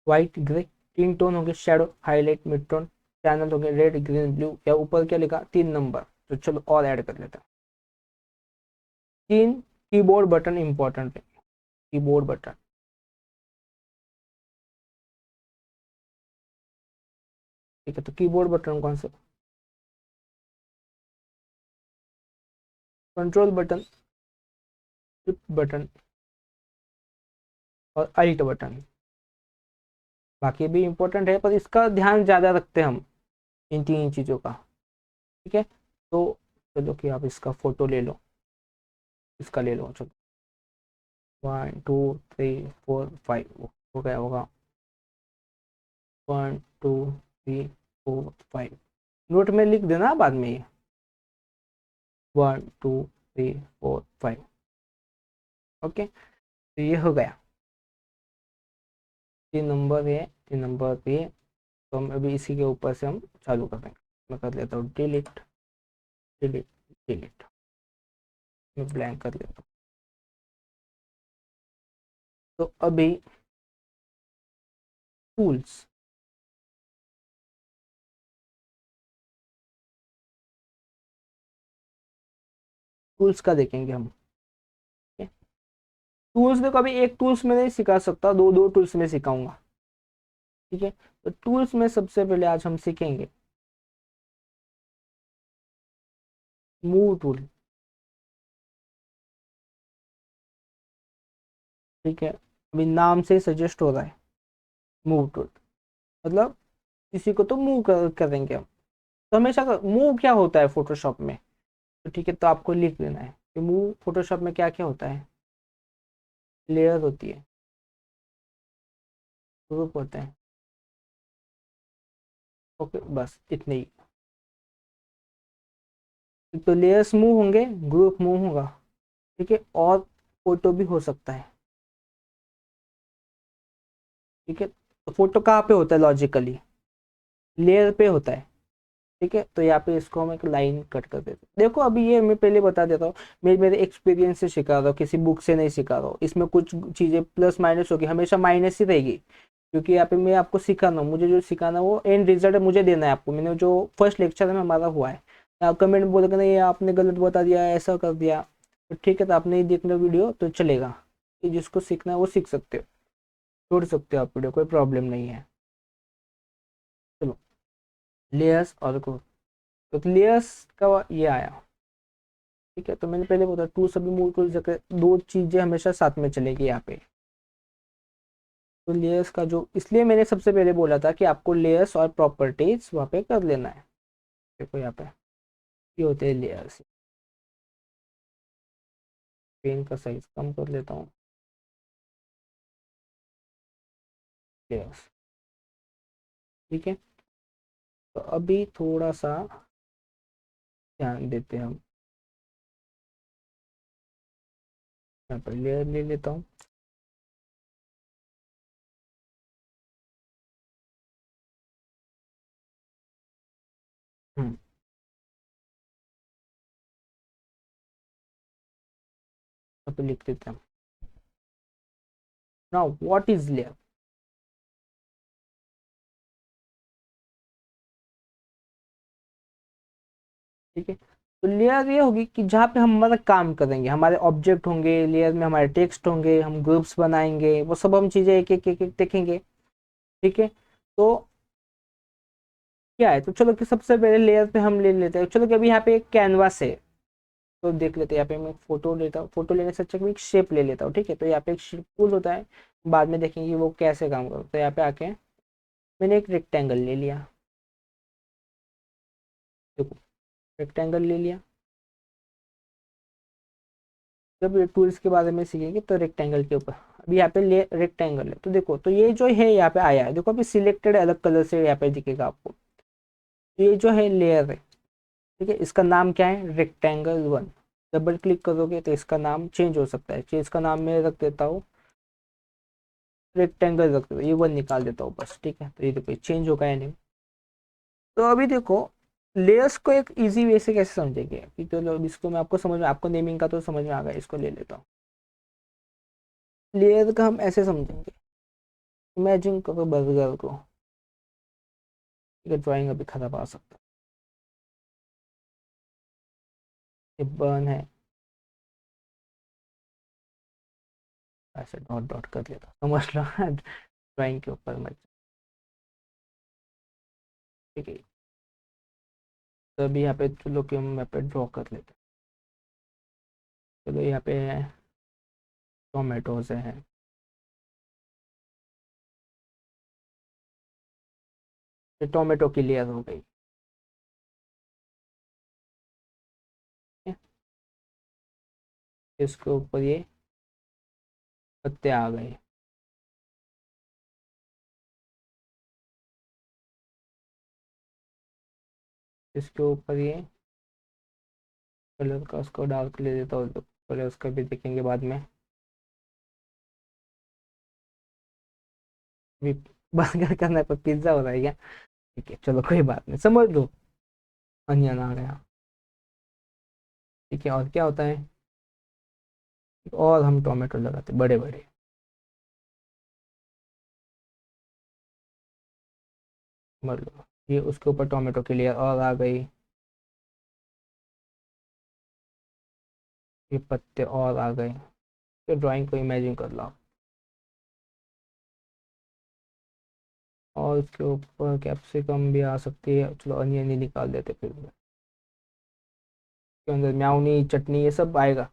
व्हाइट ग्रे, 3 टोन होंगे, shadow highlight mid tone, channel होंगे रेड ग्रीन ब्लू, या ऊपर क्या लिखा, 3 नंबर। तो चलो और ऐड कर लेते हैं। 3 कीबोर्ड बटन इंपॉर्टेंट है, कीबोर्ड बटन। ठीक है, तो कीबोर्ड बटन कौन से, कंट्रोल बटन, शिफ्ट बटन, और अल्ट बटन। बाकी भी इंपॉर्टेंट है पर इसका ध्यान ज्यादा रखते हैं हम, इन 3 चीजों का। ठीक है, तो चलो कि आप इसका फोटो ले लो, इसका ले लो, चलो 1 2 3 4 5 हो गया होगा। 1 2 3 4 5, नोट में लिख देना बाद में ये, 1 2 3 4 5। ओके, तो ये हो गया, 3 नंबर ये, 3 नंबर ये। तो हम अभी इसी के ऊपर से हम चालू कर देंगे। मैं कर लेता हूँ डिलीट, डिलीट, डिलीट, मैं ब्लैंक कर लेता हूँ। तो अभी टूल्स, टूल्स का देखेंगे हम। टूल्स देखो, अभी एक टूल्स में नहीं सिखा सकता, दो दो टूल्स में सिखाऊंगा। ठीक है, तो टूल्स में सबसे पहले आज हम सीखेंगे मूव टूल। ठीक है, अभी नाम से सजेस्ट हो रहा है मूव टूल, मतलब किसी को तो मूव करेंगे हम। तो हमेशा मूव क्या होता है फोटोशॉप में, तो ठीक है, तो आपको लिख लेना है कि मूव फोटोशॉप में क्या क्या होता है। लेयर होती है, ग्रुप होते हैं। ओके, बस इतने ही। तो लेयर्स मूव होंगे, ग्रुप मूव होगा। ठीक है, और फोटो भी हो सकता है। ठीक है, तो फोटो कहाँ पे होता है लॉजिकली, लेयर पे होता है। ठीक है, तो यहाँ पे इसको हम एक लाइन कट कर देते हैं। देखो अभी ये मैं पहले बता देता हूँ, मैं मेरे एक्सपीरियंस से सिखा रहा हूँ, किसी बुक से नहीं सिखा रहा हूँ। इसमें कुछ चीजें प्लस माइनस होगी, हमेशा माइनस ही रहेगी, क्योंकि यहाँ पे मैं आपको सिखाना हूँ, मुझे जो सिखाना है वो एंड रिजल्ट मुझे देना है आपको। मैंने जो फर्स्ट लेक्चर में हमारा हुआ है, आप कमेंट में बोलोगे नहीं आपने गलत बता दिया, ऐसा कर दिया, तो ठीक है, तो आपने ही देखना वीडियो तो चलेगा, कि जिसको सीखना है वो सीख सकते हो, छोड़ सकते हो आप वीडियो, कोई प्रॉब्लम नहीं है। चलो, लेयर्स और ग्रुप, तो लेयर्स का ये आया। ठीक है, तो मैंने पहले बोला टू सभी मूव टूल जगह दो चीजें हमेशा साथ में चलेगी यहाँ पे। तो लेयर्स का जो, इसलिए मैंने सबसे पहले बोला था कि आपको लेयर्स और प्रॉपर्टीज वहाँ पे कर लेना है। देखो यहाँ पे ये होते हैं लेयर्स। पेन का साइज कम कर लेता हूँ, लेयर्स। ठीक है, तो अभी थोड़ा सा ध्यान देते हैं हम, यहाँ पर लेयर ले लेता हूँ। हम्म, यहाँ पे लिख देते हैं। Now what is layer? ठीक है, तो लेयर ये होगी कि जहाँ पे हम हमारा काम करेंगे, हमारे ऑब्जेक्ट होंगे लेयर में, हमारे टेक्स्ट होंगे, हम ग्रुप्स बनाएंगे, वो सब हम चीजें एक एक एक एक देखेंगे। ठीक है, तो क्या है, तो चलो कि सबसे पहले लेयर पे हम ले लेते हैं। चलो कि अभी यहाँ पे एक कैनवास है, तो देख लेते हैं। यहाँ पे मैं फोटो लेता हूँ, फोटो लेने से अच्छा मैं एक शेप ले लेता हूँ। ठीक है, तो यहाँ पे एक शेप पुल होता है, बाद में देखेंगे वो कैसे काम करता है। तो यहाँ पे आके मैंने एक रेक्टेंगल ले लिया। देखो, रेक्टेंगल ले लिया। जब ये टूल्स के बारे में सीखेंगे तो रेक्टेंगल के ऊपर, अभी यहाँ पे ले रेक्टेंगल है, तो देखो तो ये जो है यहाँ पे आया है, देखो अभी सिलेक्टेड अलग कलर से यहाँ पे दिखेगा आपको। तो ये जो है लेयर है, ठीक है, इसका नाम क्या है, रेक्टेंगल वन। डबल क्लिक करोगे तो इसका नाम चेंज हो सकता है। चेंज का नाम मैं रख देता हूँ रेक्टेंगल, रख देता हूँ, ये वन निकाल देता हूँ बस। ठीक है, तो ये देखो चेंज होगा या नहीं। तो अभी देखो लेयर्स को एक इजी वे से कैसे समझेंगे कि चलो अब इसको मैं आपको समझ में, आपको नेमिंग का तो समझ में आ गया, इसको ले लेता हूँ। लेयर का हम ऐसे समझेंगे, इमेजिन करो बर्गर को, ठीक है, ड्राइंग अभी खराब आ सकता है, ये बर्न है, ऐसे डॉट डॉट कर लेता, समझ लो ड्राइंग के ऊपर मत। ठीक है, तो अभी यहाँ पे चलो कि हम यहाँ पे ड्रॉ कर लेते हैं। चलो यहाँ पे टोमेटोज है, ये टोमेटो की लेयर हो गई। ठीक है? इसके ऊपर ये पत्ते आ गए। इसके ऊपर ये कलर का उसको डार्क ले देता हूँ, कलर उसका भी देखेंगे बाद में। अभी बर्गर करना है पर पिज्जा हो रहा है क्या? ठीक है, चलो कोई बात नहीं, समझ लो। अनियन आ गया। ठीक है, और क्या होता है, और हम टोमेटो लगाते बड़े बड़े। समझ लो, ये उसके ऊपर टोमेटो की लेयर और आ गई। ये पत्ते और आ गए। तो ड्राइंग को इमेजिन कर लो। और उसके ऊपर कैप्सिकम भी आ सकती है, चलो अनियन ही निकाल देते फिर भी। उसके अंदर म्याऊनी चटनी ये सब आएगा।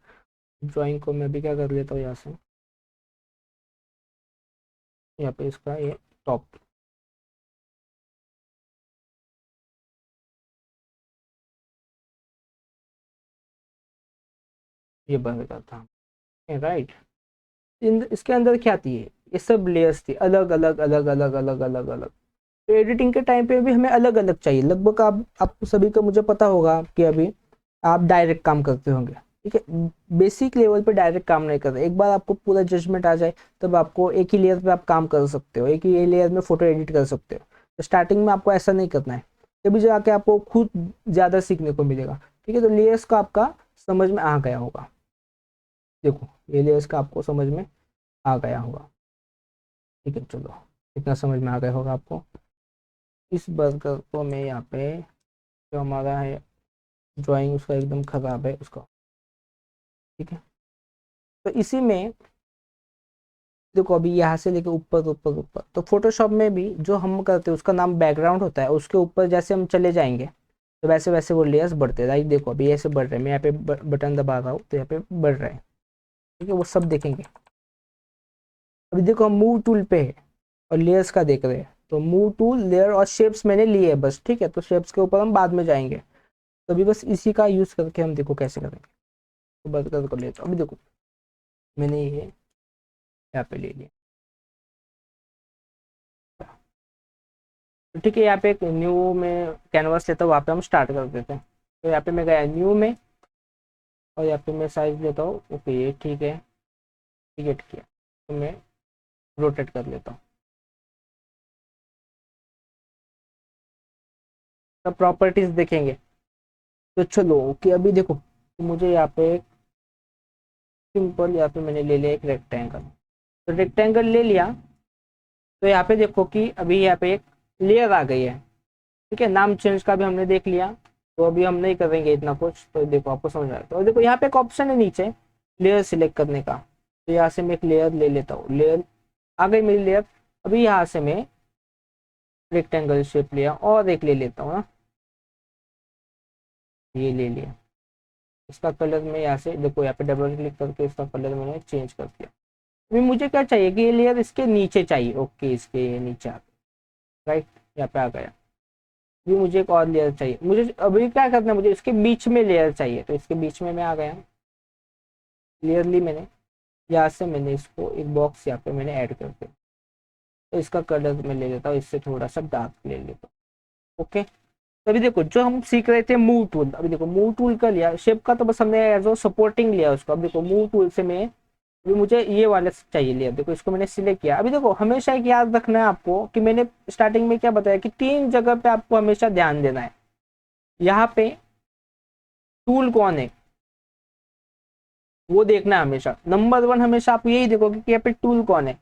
ड्राइंग को मैं भी क्या कर लेता हूँ यहाँ से, यहाँ पे इसका ये टॉप, ये बर्गर था। राइट, इसके अंदर क्या थी, ये सब लेयर्स थी, अलग अलग अलग अलग अलग अलग अलग। तो एडिटिंग के टाइम पे भी हमें अलग अलग चाहिए लगभग। आप सभी को मुझे पता होगा कि अभी आप डायरेक्ट काम करते होंगे। ठीक है, बेसिक लेवल पे डायरेक्ट काम नहीं करते, एक बार आपको पूरा जजमेंट आ जाए तब आपको एक ही लेयर पे आप काम कर सकते हो, एक ही लेयर में फोटो एडिट कर सकते हो। तो स्टार्टिंग में आपको ऐसा नहीं करना है, तभी जाके आपको खुद ज़्यादा सीखने को मिलेगा। ठीक है, तो लेयर्स का आपका समझ में आ गया होगा। देखो ये लेयर्स का आपको समझ में आ गया होगा। ठीक है, चलो इतना समझ में आ गया होगा आपको। इस बर्गर को मैं यहाँ पे, जो हमारा है ड्राइंग उसका एकदम खराब है उसका। ठीक है, तो इसी में देखो अभी यहाँ से लेके ऊपर ऊपर ऊपर, तो फोटोशॉप में भी जो हम करते हैं उसका नाम बैकग्राउंड होता है, उसके ऊपर जैसे हम चले जाएंगे तो वैसे वैसे वो लेयर्स बढ़ते हैं। राइट, देखो अभी ऐसे बढ़ रहे हैं, मैं यहाँ पे बटन दबा रहा हूँ तो यहाँ पे बढ़ रहा है। ठीक है, वो सब देखेंगे। अभी देखो हम मूव टूल पे है और लेयर्स का देख रहे हैं, तो मूव टूल लेयर और शेप्स मैंने लिए है बस। ठीक है, तो शेप्स के ऊपर हम बाद में जाएंगे। तो अभी बस इसी का यूज करके हम देखो कैसे करेंगे। तो बर्गर को लेता हूँ, अभी देखो मैंने ये यहाँ पे ले लिया। तो ठीक है, यहाँ पे एक न्यू में कैनवास लेता हूँ, वहाँ पे हम स्टार्ट कर देते हैं। तो यहाँ पे मैं गया न्यू में, और यहाँ पे मैं साइज लेता हूँ, ओके ये ठीक है, टिकट किया, तो मैं रोटेट कर लेता हूँ। सब प्रॉपर्टीज देखेंगे। तो चलो कि अभी देखो मुझे यहाँ पे सिंपल यहाँ पे मैंने ले लिया एक रेक्टेंगल। तो रेक्टेंगल ले लिया, तो यहाँ पे देखो कि अभी यहाँ पे एक लेयर आ गई है। ठीक है, नाम चेंज का भी हमने देख लिया, तो अभी हम नहीं करेंगे इतना कुछ। तो देखो आपको समझ आ रहा है। तो देखो यहाँ पे एक ऑप्शन है नीचे लेयर सिलेक्ट करने का। तो यहाँ से मैं एक लेयर ले लेता हूँ, लेयर आ गई मेरी लेयर। अभी यहाँ से मैं रेक्टेंगल शेप लिया और एक ले लेता हूँ ना, ये ले लिया। इसका कलर मैं यहाँ से देखो, यहाँ पे डबल क्लिक करके इसका कलर मैंने चेंज कर दिया। अभी मुझे क्या चाहिए कि ये लेयर इसके नीचे चाहिए। ओके, इसके नीचे आ, राइट, यहाँ पे आ गया। अभी मुझे एक और लेयर चाहिए। मुझे अभी क्या करना है, मुझे इसके बीच में लेयर चाहिए। तो इसके बीच में मैं आ गया, लेयर ली मैंने। यहाँ से मैंने इसको एक बॉक्स यहाँ पे मैंने ऐड कर दिया। तो इसका कलर मैं ले लेता हूँ, इससे थोड़ा सा डार्क ले लेता हूँ। ओके, तो अभी देखो जो हम सीख रहे थे मूव टूल, अभी देखो मूव टूल का लिया, शेप का तो बस हमने एज सपोर्टिंग लिया उसको। अब देखो मूव टूल से मैं, अभी मुझे ये वाला चाहिए लिया। देखो इसको मैंने सिलेक्ट किया। अभी देखो हमेशा एक याद रखना है आपको कि मैंने स्टार्टिंग में क्या बताया कि 3 जगह पे आपको हमेशा ध्यान देना है। यहाँ पे टूल कौन है वो देखना है हमेशा। नंबर 1 हमेशा आप यही देखोगे कि यहाँ पे टूल कौन है।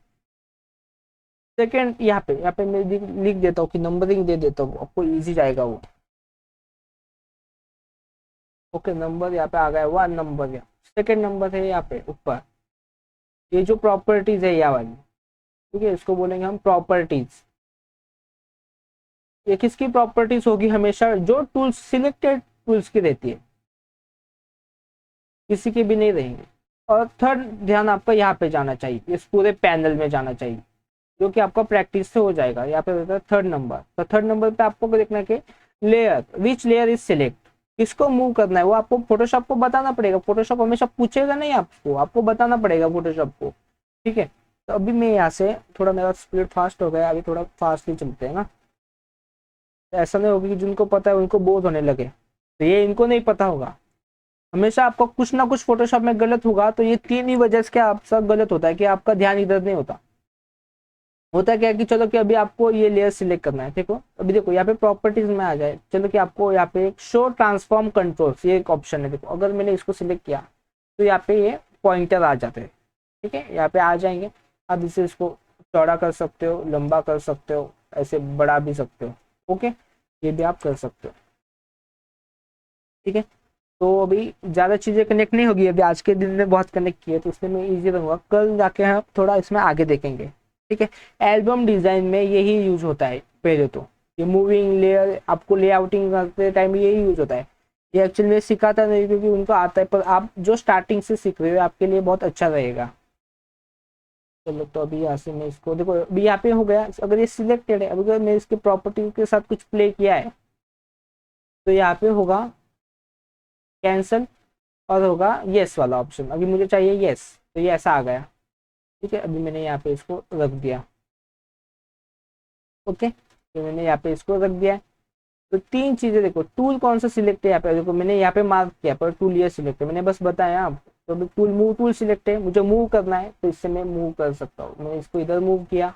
सेकेंड, यहाँ पे मैं लिख देता हूँ कि नंबरिंग दे देता हूँ, आपको इजी जाएगा वो। ओके, नंबर यहाँ पे आ गया 1 नंबर। यहाँ सेकेंड नंबर है यहाँ पे ऊपर, ये जो प्रॉपर्टीज है यहाँ वाली। ठीक है, इसको बोलेंगे हम प्रॉपर्टीज। ये किसकी प्रॉपर्टीज होगी, हमेशा जो टूल्स सिलेक्टेड टूल्स की रहती है, किसी के भी नहीं रहेंगे। और थर्ड ध्यान आपका यहाँ पे जाना चाहिए, इस पूरे पैनल में जाना चाहिए, जो कि आपका प्रैक्टिस से हो जाएगा। यहाँ पे रहता है थर्ड नंबर। तो थर्ड नंबर पे आपको देखना है कि layer, which layer is select, किसको मूव करना है वो आपको फोटोशॉप को बताना पड़ेगा। फोटोशॉप हमेशा पूछेगा नहीं आपको, आपको बताना पड़ेगा फोटोशॉप को। ठीक है, तो अभी मैं यहाँ से थोड़ा, मेरा स्पीड फास्ट हो गया, अभी थोड़ा फास्टली चलते हैं ना। तो ऐसा नहीं होगा कि जिनको पता है उनको बोर होने लगे, तो ये इनको नहीं पता होगा। हमेशा आपका कुछ ना कुछ फोटोशॉप में गलत होगा। तो ये 3 ही वजह से आप सब गलत होता है कि आपका ध्यान इधर नहीं होता। होता क्या है कि चलो कि अभी आपको ये लेयर सिलेक्ट करना है। देखो अभी देखो यहाँ पे प्रॉपर्टीज में आ जाए, चलो कि आपको यहाँ पे एक शो ट्रांसफॉर्म कंट्रोल्स, ये एक ऑप्शन है। देखो अगर मैंने इसको सिलेक्ट किया तो यहाँ पे ये पॉइंटर आ जाते हैं। ठीक है, यहाँ पे आ जाएंगे। आप इसे इसको चौड़ा कर सकते हो, लंबा कर सकते हो, ऐसे बढ़ा भी सकते हो। ओके, ये भी आप कर सकते हो। ठीक है, तो अभी ज़्यादा चीज़ें कनेक्ट नहीं होगी, अभी आज के दिन में बहुत कनेक्ट किए, तो इसलिए मैं ईजी रहूँगा। कल जाके हम थोड़ा इसमें आगे देखेंगे। ठीक है, एल्बम डिज़ाइन में यही यूज होता है पहले तो। ये मूविंग लेयर आपको लेआउटिंग करते टाइम यही यूज होता है। ये एक्चुअली में सिखाता नहीं क्योंकि उनको आता है, पर आप जो स्टार्टिंग से सीख रहे हो आपके लिए बहुत अच्छा रहेगा। चलो, तो अभी यहाँ से मैं इसको देखो, अभी यहाँ पे हो गया। अगर ये सिलेक्टेड है, अगर मैं इसके प्रॉपर्टी के साथ कुछ प्ले किया है तो यहाँ पे होगा कैंसल और होगा येस वाला ऑप्शन। अभी मुझे चाहिए येस, तो ये ऐसा आ गया। ठीक है, अभी मैंने यहाँ पे इसको रख दिया। ओके, तो मैंने यहाँ पे इसको रख दिया है। तो 3 चीजें देखो, टूल कौन सा सिलेक्ट है यहाँ पे देखो, मैंने यहाँ पे मार्क किया पर टूल ये सिलेक्ट है, मैंने बस बताया आपको। तो अभी टूल मूव टूल सिलेक्ट है, मुझे मूव करना है तो इससे मैं मूव कर सकता हूँ। मैंने इसको इधर मूव किया,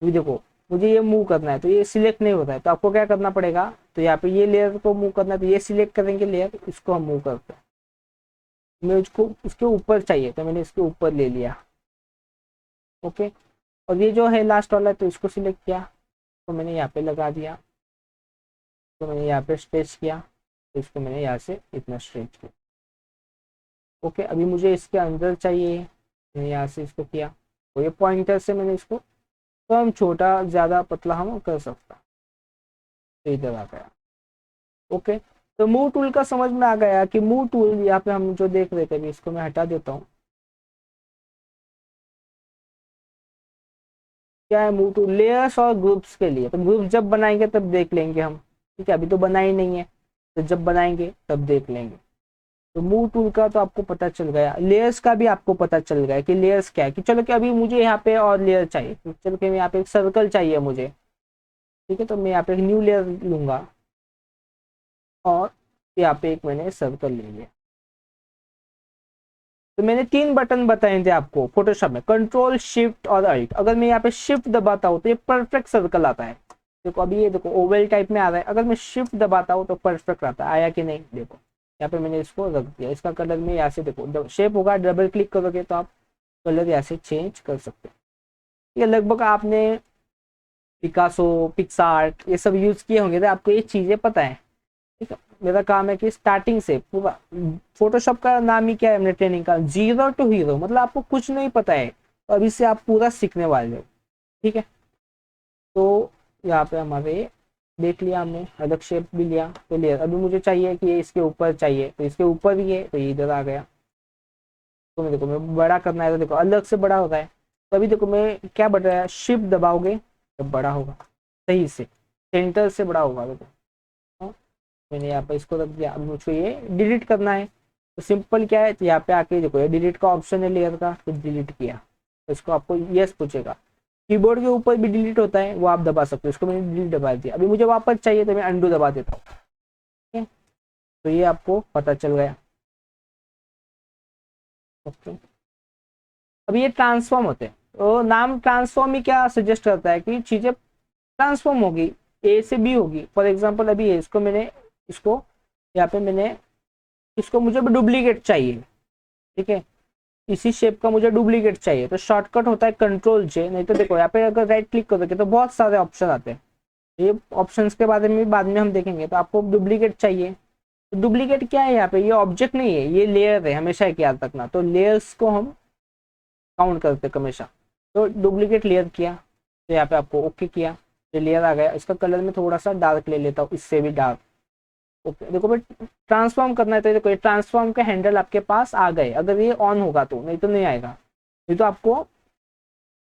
अभी देखो मुझे ये मूव करना है तो ये सिलेक्ट नहीं होता है, तो आपको क्या करना पड़ेगा, तो यहाँ पे ये लेयर को मूव करना है तो ये सिलेक्ट करेंगे लेयर, इसको हम मूव करते हैं। मैं उसको इसके ऊपर चाहिए तो मैंने इसके ऊपर ले लिया। ओके, और ये जो है लास्ट वाला है तो इसको सिलेक्ट किया, तो मैंने यहाँ पे लगा दिया। तो मैंने यहाँ पे स्ट्रेच किया, तो इसको मैंने यहाँ से इतना स्ट्रेच किया। ओके, अभी मुझे इसके अंदर चाहिए, मैंने यहाँ से इसको किया, तो ये पॉइंटर से मैंने इसको कम छोटा ज़्यादा पतला हम कर सकता, तो इधर आ गया। ओके, तो मूव टूल का समझ में आ गया कि मूव टूल यहाँ पे हम जो देख रहे थे, अभी इसको मैं हटा देता हूँ। क्या है मूव टूल, लेयर्स और ग्रुप्स के लिए। तो ग्रुप जब बनाएंगे तब देख लेंगे हम। ठीक है, अभी तो बना ही नहीं है, तो जब बनाएंगे तब देख लेंगे। तो मूव टूल का तो आपको पता चल गया, लेयर्स का भी आपको पता चल गया कि लेयर्स क्या है। कि चलो कि अभी मुझे यहाँ पे और लेयर चाहिए, तो चलो कि यहाँ पे एक सर्कल चाहिए मुझे। ठीक है, तो मैं यहाँ पे एक न्यू लेयर लूंगा और यहाँ पे एक मैंने सर्कल ले लिया। तो मैंने 3 बटन बताए थे आपको फोटोशॉप में, कंट्रोल शिफ्ट और अल्ट। अगर मैं यहाँ पे शिफ्ट दबाता हूँ तो ये परफेक्ट सर्कल आता है। देखो अभी ये देखो ओवल टाइप में आ रहा है, अगर मैं शिफ्ट दबाता हूँ तो परफेक्ट आता है। आया कि नहीं, देखो यहाँ पे मैंने इसको रख दिया। इसका कलर में यहाँ से देखो शेप होगा, डबल क्लिक करोगे तो आप कलर यहाँ से चेंज कर सकते हो। ये लगभग आपने पिकासो, पिक्सार्ट ये सब यूज किए होंगे तो आपको ये चीजें पता है। ठीक है, मेरा काम है कि स्टार्टिंग से पूरा, फोटोशॉप का नाम ही क्या है हमने ट्रेनिंग का, जीरो टू हीरो, मतलब आपको कुछ नहीं पता है तो अभी से आप पूरा सीखने वाले हो। ठीक है, तो यहाँ पे हमारे देख लिया हमने, अलग शेप भी लिया तो लिया। अभी मुझे चाहिए कि ये इसके ऊपर चाहिए तो इसके ऊपर भी है तो ये इधर आ गया। तो मैं देखो मैं बड़ा करना है तो देखो अलग से बड़ा होता है। तो अभी देखो मैं क्या बढ़ रहा है, शिफ्ट दबाओगे तो बड़ा होगा, सही से सेंटर से बड़ा होगा। देखो हाँ, मैंने यहाँ पे इसको रख दिया। अब मुझे ये डिलीट करना है तो सिंपल क्या है, तो यहाँ पे आके देखो ये डिलीट का ऑप्शन है लेयर का, तो डिलीट किया तो इसको आपको यस पूछेगा। कीबोर्ड के ऊपर भी डिलीट होता है, वो आप दबा सकते हो। इसको मैंने डिलीट दबा दिया। अभी मुझे वापस चाहिए तो मैं अंडू दबा देता हूँ। ठीक है, तो ये आपको पता चल गया। ओके, अब ये ट्रांसफॉर्म होते हैं तो नाम ट्रांसफॉर्म ही क्या सजेस्ट करता है कि चीजें ट्रांसफॉर्म होगी, ए से बी होगी। फॉर एग्जांपल अभी इसको मैंने, इसको यहाँ पे मैंने, इसको मुझे डुप्लीकेट चाहिए। ठीक है, इसी शेप का मुझे डुप्लीकेट चाहिए तो शॉर्टकट होता है कंट्रोल जे। नहीं तो देखो यहाँ पे अगर राइट क्लिक करोगे तो बहुत सारे ऑप्शन आते हैं। ये ऑप्शंस के बारे में भी बाद में हम देखेंगे। तो आपको डुप्लीकेट चाहिए तो डुप्लीकेट क्या है, यहाँ पे ये ऑब्जेक्ट नहीं है, ये लेयर है, हमेशा एक याद रखना। तो लेयर्स को हम काउंट करते हमेशा। तो डुप्लीकेट लेयर किया तो यहाँ पे आपको ओके किया, ये लेयर आ गया। इसका कलर में थोड़ा सा डार्क ले लेता हूँ, इससे भी डार्क। ओके, देखो भाई ट्रांसफॉर्म करना है तो देखो ये ट्रांसफॉर्म का हैंडल आपके पास आ गए, अगर ये ऑन होगा तो, नहीं तो नहीं आएगा। नहीं तो आपको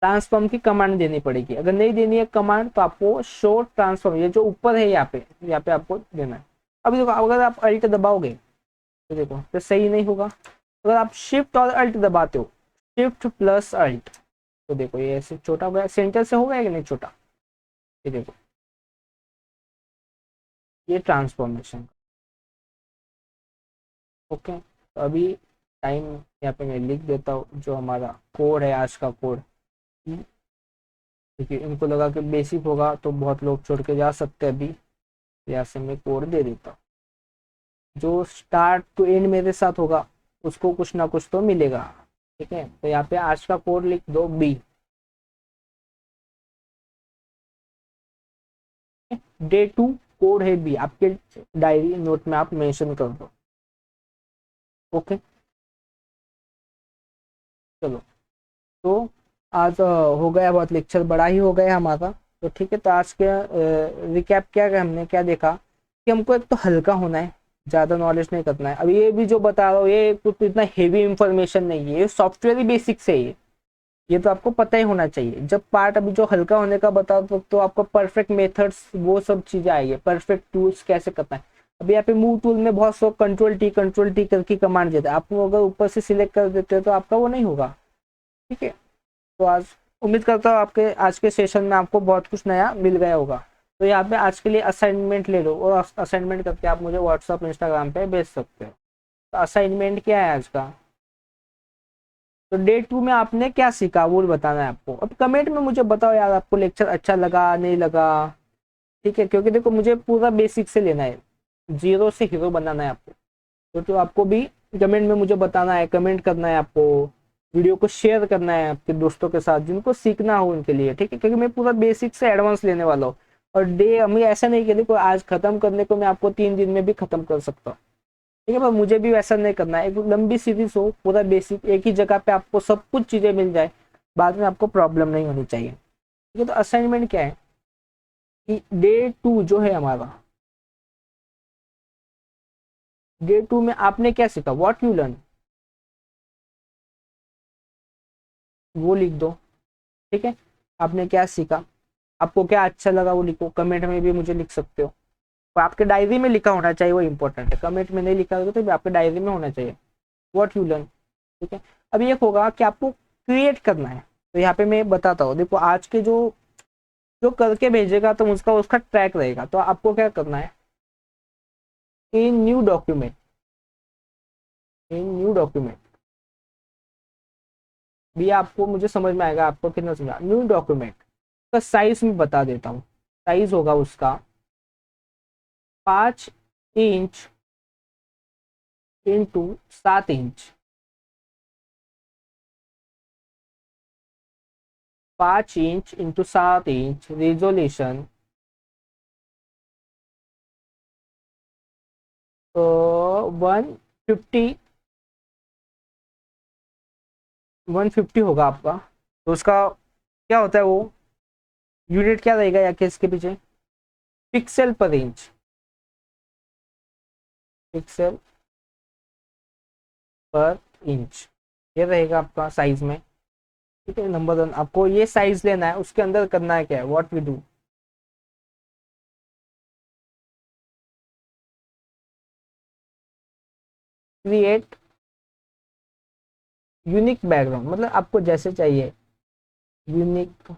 ट्रांसफॉर्म की कमांड देनी पड़ेगी। अगर नहीं देनी है कमांड तो आपको शो ट्रांसफॉर्म, ये जो ऊपर है यहाँ पे आपको देना है। अभी देखो अगर आप अल्ट दबाओगे तो देखो तो सही नहीं होगा। अगर आप शिफ्ट और अल्ट दबाते हो, शिफ्ट प्लस अल्ट, तो देखो ये ऐसे छोटा हो गया, सेंटर से हो गया कि नहीं छोटा। ये देखो ये ट्रांसफॉर्मेशन। ओके, तो अभी टाइम यहाँ पे मैं लिख देता हूँ जो हमारा कोड है आज का कोड, क्योंकि इनको लगा कि बेसिक होगा तो बहुत लोग छोड़ के जा सकते हैं। अभी यहाँ से मैं कोड दे देता हूँ, जो स्टार्ट टू एंड मेरे साथ होगा उसको कुछ ना कुछ तो मिलेगा। ठीक है, तो यहाँ पे आज का कोड लिख दो बी। डे टू कोड है बी, आपके डायरी नोट में आप मेंशन कर दो। ओके, चलो तो आज हो गया, बहुत लेक्चर बड़ा ही हो गया हमारा। तो ठीक है, तो आज के रिकैप क्या हमने क्या देखा कि हमको एक तो हल्का होना है, ज़्यादा नॉलेज नहीं करना है। अब ये भी जो बता रहा हूँ ये कुछ इतना हेवी इंफॉर्मेशन नहीं है, ये सॉफ्टवेयर ही बेसिक्स है। ये तो आपको पता ही होना चाहिए। जब पार्ट अभी जो हल्का होने का बताओ तो आपको परफेक्ट मेथड्स वो सब चीज़ें आएगी, परफेक्ट टूल्स कैसे करना है। अभी यहाँ पे मूव टूल में बहुत सौ कंट्रोल टी करके कमांड देता है, आपको अगर ऊपर से सिलेक्ट कर देते हो तो आपका वो नहीं होगा। ठीक है, तो आज उम्मीद करता हूँ आपके आज के सेशन में आपको बहुत कुछ नया मिल गया होगा। तो यहाँ पे आज के लिए असाइनमेंट ले लो और असाइनमेंट करके आप मुझे व्हाट्सअप इंस्टाग्राम पे भेज सकते हो। तो असाइनमेंट क्या है आज का, तो डे टू में आपने क्या सीखा वो बताना है आपको। अब कमेंट में मुझे बताओ यार आपको लेक्चर अच्छा लगा नहीं लगा। ठीक है, क्योंकि देखो मुझे पूरा बेसिक से लेना है, जीरो से हीरो बनाना है आपको। तो आपको भी कमेंट में मुझे बताना है, कमेंट करना है आपको, वीडियो को शेयर करना है आपके दोस्तों के साथ जिनको सीखना हो उनके लिए। ठीक है, क्योंकि मैं पूरा बेसिक से एडवांस लेने वाला हूँ। और डे हमें ऐसा नहीं कि देखो आज खत्म करने को मैं आपको 3 दिन में भी खत्म कर सकता हूँ। ठीक है, पर मुझे भी वैसा नहीं करना है, एक लंबी सीरीज हो, पूरा बेसिक एक ही जगह पे आपको सब कुछ चीजें मिल जाए, बाद में आपको प्रॉब्लम नहीं होनी चाहिए। ठीक है, तो असाइनमेंट क्या है कि डे टू जो है हमारा, डे टू में आपने क्या सीखा, व्हाट यू लर्न, वो लिख दो। ठीक है, आपने क्या सीखा, आपको क्या अच्छा लगा वो लिखो, कमेंट में भी मुझे लिख सकते हो। तो आपके डायरी में लिखा होना चाहिए, वो इंपॉर्टेंट है। कमेंट में नहीं लिखा होगा तो भी आपके डायरी में होना चाहिए व्हाट यू लर्न। ठीक है, अब ये होगा कि आपको क्रिएट करना है। तो यहाँ पे मैं बताता हूँ, देखो आज के जो जो करके भेजेगा तो उसका उसका ट्रैक रहेगा। तो आपको क्या करना है, इन न्यू डॉक्यूमेंट, इन न्यू डॉक्यूमेंट भी आपको मुझे समझ में आएगा आपको कितना समझा। न्यू डॉक्यूमेंट का साइज में बता देता हूँ, साइज होगा उसका 5 inch into 7 inch, 5 inch into 7 inch resolution 150, 150 होगा आपका। तो उसका क्या होता है वो यूनिट क्या रहेगा या किसके पीछे, पिक्सल पर इंच, पिक्सल पर इंच ये रहेगा आपका साइज में। ठीक है, नंबर 1 आपको ये साइज लेना है, उसके अंदर करना है क्या है, what we do, create unique background, मतलब आपको जैसे चाहिए unique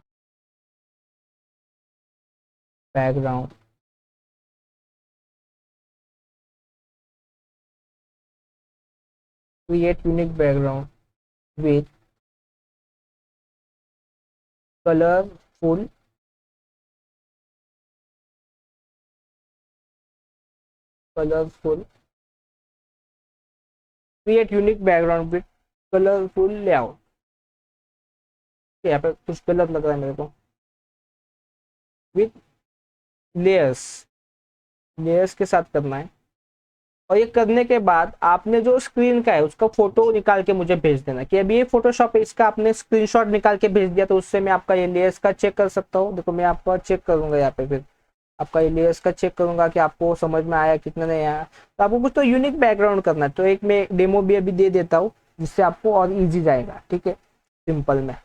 background, create unique background with colourful, colourful, create unique background with colourful layout. यहाँ पे कुछ गलत लग रहा है मेरे को, विथ लेयर्स, लेयर्स के साथ करना है। और ये करने के बाद आपने जो स्क्रीन का है उसका फोटो निकाल के मुझे भेज देना कि अभी ये फोटोशॉप है, इसका आपने स्क्रीनशॉट निकाल के भेज दिया, तो उससे मैं आपका ये लेयर्स का चेक कर सकता हूँ। देखो मैं आपका चेक करूंगा यहाँ पे, फिर आपका ये लेयर्स का चेक करूंगा कि आपको समझ में आया कितना नहीं आया। तो आपको कुछ तो यूनिक बैकग्राउंड करना है, तो एक मैं डेमो भी अभी दे देता हूँ जिससे आपको और ईजी जाएगा। ठीक है, सिंपल में।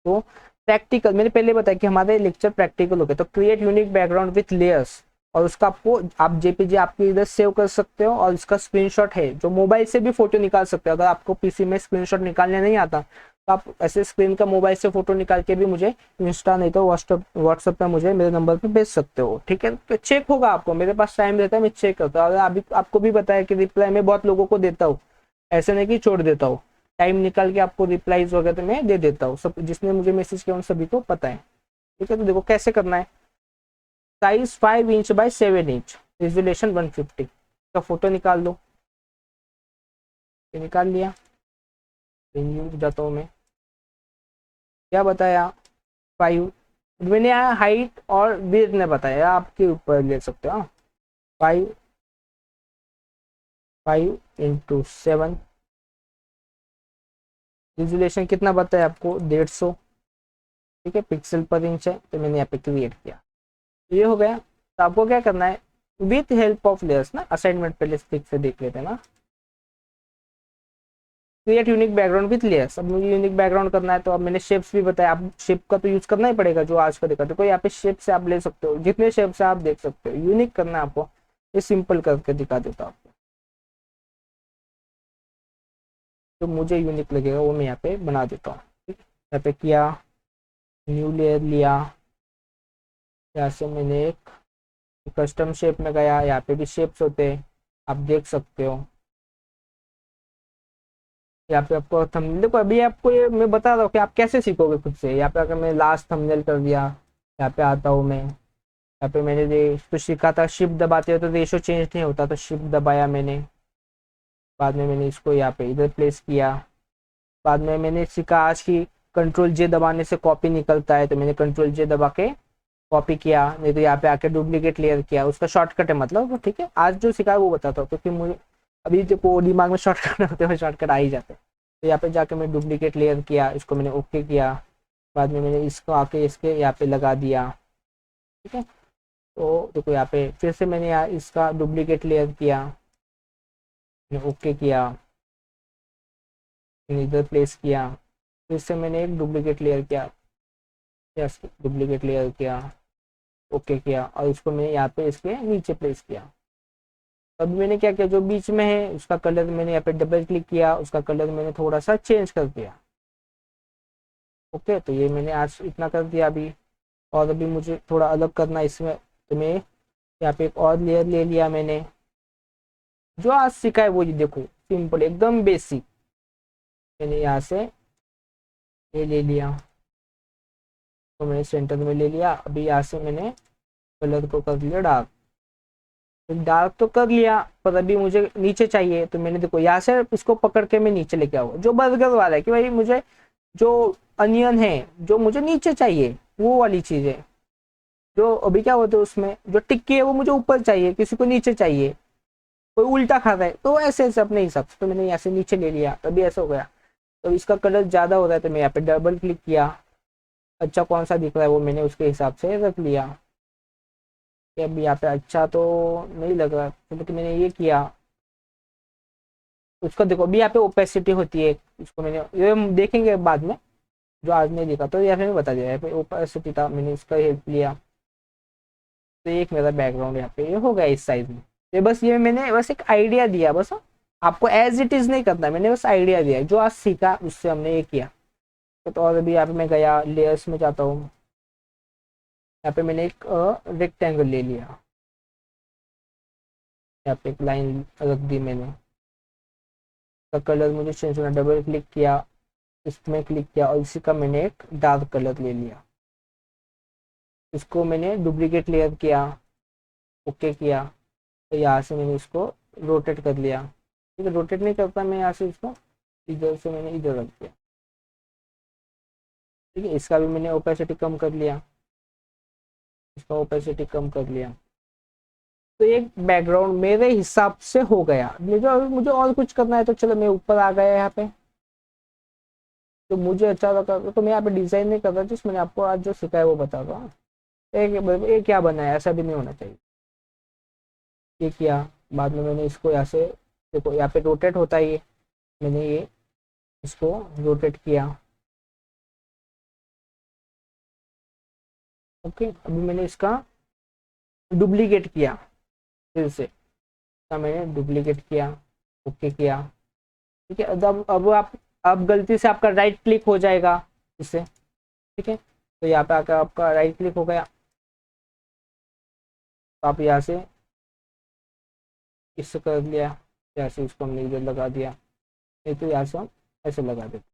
तो प्रैक्टिकल मैंने पहले बताया कि हमारे लेक्चर प्रैक्टिकल हो गए, तो create unique background with layers, और उसका आपको आप जेपीजी आपके इधर सेव कर सकते हो, और इसका स्क्रीनशॉट है जो मोबाइल से भी फोटो निकाल सकते हो। अगर आपको पीसी में स्क्रीनशॉट निकालने नहीं आता तो आप ऐसे स्क्रीन का मोबाइल से फोटो निकाल के भी मुझे इंस्टा नहीं तो व्हाट्सएप पे मुझे मेरे नंबर पे भेज सकते हो। ठीक है, तो चेक होगा आपको, मेरे पास टाइम रहता है मैं चेक करता हूँ। अगर अभी आपको भी बताया कि रिप्लाई मैं बहुत लोगों को देता हूँ, ऐसे नहीं कि छोड़ देता हूँ, टाइम निकाल के आपको रिप्लाईज वगैरह मैं दे देता हूँ। सब जिसने मुझे मैसेज किया उन सभी को पता है। ठीक है, तो देखो कैसे करना है, size 5 inch by 7 inch, resolution 150 का फोटो निकाल लो। ये निकाल लिया, रिन्यू जाता हूँ मैं, क्या बताया 5, मैंने यहाँ हाइट और विड्थ ने बताया, आपके ऊपर ले सकते हो। 5, 5 इंटू 7, रेजोल्यूशन कितना बताया आपको 150। ठीक है, पिक्सल पर इंच है, तो मैंने यहाँ पे क्रिएट किया, ये हो गया। तो आपको क्या करना है, विथ हेल्प ऑफ लेयर्स ना, असाइनमेंट पहले ठीक से देख लेते हैं ना, create unique background with layers. अब मुझे यूनिक बैकग्राउंड करना है, तो अब मैंने शेप्स भी बताया, आप शेप का तो यूज करना ही पड़ेगा जो आज का देखा। देखो यहाँ पे शेप से आप ले सकते हो, जितने शेप से आप देख सकते हो, यूनिक करना है आपको। ये सिंपल करके दिखा देता हूँ आपको, तो मुझे यूनिक लगेगा वो मैं यहाँ पे बना देता हूँ। ठीक है, यहाँ पे किया, न्यू लेयर लिया, यहाँ से मैंने एक कस्टम शेप में गया, यहाँ पे भी शेप्स होते हैं आप देख सकते हो। यहाँ पे आपको थंबनेल, देखो अभी आपको ये मैं बता रहा हूँ कि आप कैसे सीखोगे खुद से। यहाँ पे अगर मैं लास्ट थंबनेल कर दिया, यहाँ पे आता हूँ मैं, यहाँ पे मैंने ये तो सीखा था शिफ्ट दबाते हो तो रेशो चेंज नहीं होता, तो शिफ्ट दबाया मैंने, बाद में मैंने इसको यहाँ पे इधर प्लेस किया। बाद में मैंने सीखा आज की कंट्रोल जे दबाने से कॉपी निकलता है, तो मैंने कंट्रोल जे दबा के कॉपी किया, नहीं तो यहाँ पे आके डुप्लीकेट लेयर किया, उसका शॉर्टकट है मतलब। ठीक है, आज जो सीखा है वो बताता हूँ, क्योंकि मुझे अभी जो दिमाग में शॉर्टकट होते हैं शॉर्टकट आ ही जाते हैं। तो यहाँ पे जाके मैं डुप्लीकेट लेयर किया, इसको मैंने ओके किया, बाद में मैंने इसको आके इसके यहाँ पे लगा दिया। ठीक है, तो देखो यहाँ पे फिर से मैंने यहाँ इसका डुप्लीकेट लेयर किया, मैंने ओके किया, मैंने इधर प्लेस किया, फिर से मैंने एक डुप्लीकेट लेयर किया, यस डुप्लीकेट लेयर किया, ओके किया, और इसको मैं यहाँ पे इसके नीचे प्लेस किया। अभी मैंने क्या किया, जो बीच में है उसका कलर मैंने यहाँ पे डबल क्लिक किया, उसका कलर मैंने थोड़ा सा चेंज कर दिया। ओके, तो ये मैंने आज इतना कर दिया अभी। और अभी मुझे थोड़ा अलग करना है इसमें, तो मैं यहाँ पे एक और लेयर ले लिया मैंने। जो आज सीखा है वो ये देखो सिंपल एकदम बेसिक, मैंने यहाँ से ये ले लिया, तो मैंने सेंटर में ले लिया। अभी यहाँ से मैंने कलर को कर दिया डार्क, डार्क तो कर लिया, पर अभी मुझे नीचे चाहिए, तो मैंने देखो यहाँ से इसको पकड़ के मैं नीचे लेके आऊँ, जो बर्गर वाला है कि भाई मुझे जो अनियन है जो मुझे नीचे चाहिए वो वाली चीज है। जो अभी क्या होता है उसमें जो टिक्की है वो मुझे ऊपर चाहिए, किसी को नीचे चाहिए, कोई उल्टा खा रहा है, तो ऐसे ऐसे अपने हिसाब से तो मैंने यहाँ से नीचे ले लिया, तभी ऐसा हो गया। तो इसका कलर ज्यादा हो रहा है तो मैं यहाँ पे डबल क्लिक किया, अच्छा कौन सा दिख रहा है वो मैंने उसके हिसाब से रख लिया। कि अभी यहाँ पे अच्छा तो नहीं लग रहा, तो मैंने ये किया। उसको देखो अभी यहाँ पे ओपेसिटी होती है, इसको मैंने ये हम देखेंगे बाद में, जो आज नहीं दिखा तो यहाँ पे मैं बता दिया, यहाँ पे ओपेसिटी था, मैंने इसका हेल्प लिया। तो एक मेरा बैकग्राउंड यहाँ पे ये हो गया इस साइज में। ये बस ये मैंने बस एक आइडिया दिया, बस आपको एज इट इज नहीं करना, मैंने बस आइडिया दिया, जो आज सीखा उससे हमने ये किया। तो और अभी यहाँ पे मैं गया लेयर्स में जाता हूँ, यहाँ पे मैंने एक रेक्टेंगल ले लिया, यहाँ पे एक लाइन रख दी मैंने। का कलर मुझे चेंज करना, डबल क्लिक किया, इसमें क्लिक किया और इसी का मैंने एक डार्क कलर ले लिया। इसको मैंने डुप्लीकेट लेयर किया, ओके किया, तो यहाँ से मैंने इसको रोटेट कर लिया। ठीक है, रोटेट नहीं करता मैं, यहाँ से इसको इधर से मैंने इधर रख दिया। ठीक है, इसका भी मैंने ओपेसिटी कम कर लिया, इसका ओपेसिटी कम कर लिया। तो एक बैकग्राउंड मेरे हिसाब से हो गया। ये जो अभी मुझे और कुछ करना है तो चलो मैं ऊपर आ गया यहाँ पे, तो मुझे अच्छा लगा तो मैं यहाँ पे डिजाइन नहीं कर रहा, जिस मैंने आपको आज जो सिखाया वो बता रहा हूँ। एक क्या बना है, ऐसा भी नहीं होना चाहिए। ये किया, बाद में मैंने इसको यहाँ से देखो यहाँ पे रोटेट होता है ये, मैंने ये इसको रोटेट किया। ओके, अभी मैंने इसका डुप्लीकेट किया, फिर से इसका मैंने डुप्लीकेट किया, ओके किया। ठीक है, अब आप अब गलती से आपका राइट क्लिक हो जाएगा इससे। ठीक है, तो यहाँ पे आकर आपका राइट क्लिक हो गया, तो आप यहाँ से इससे कर लिया, यहाँ से इसको हमने इधर लगा दिया, नहीं तो यहाँ से हम ऐसे लगा देते।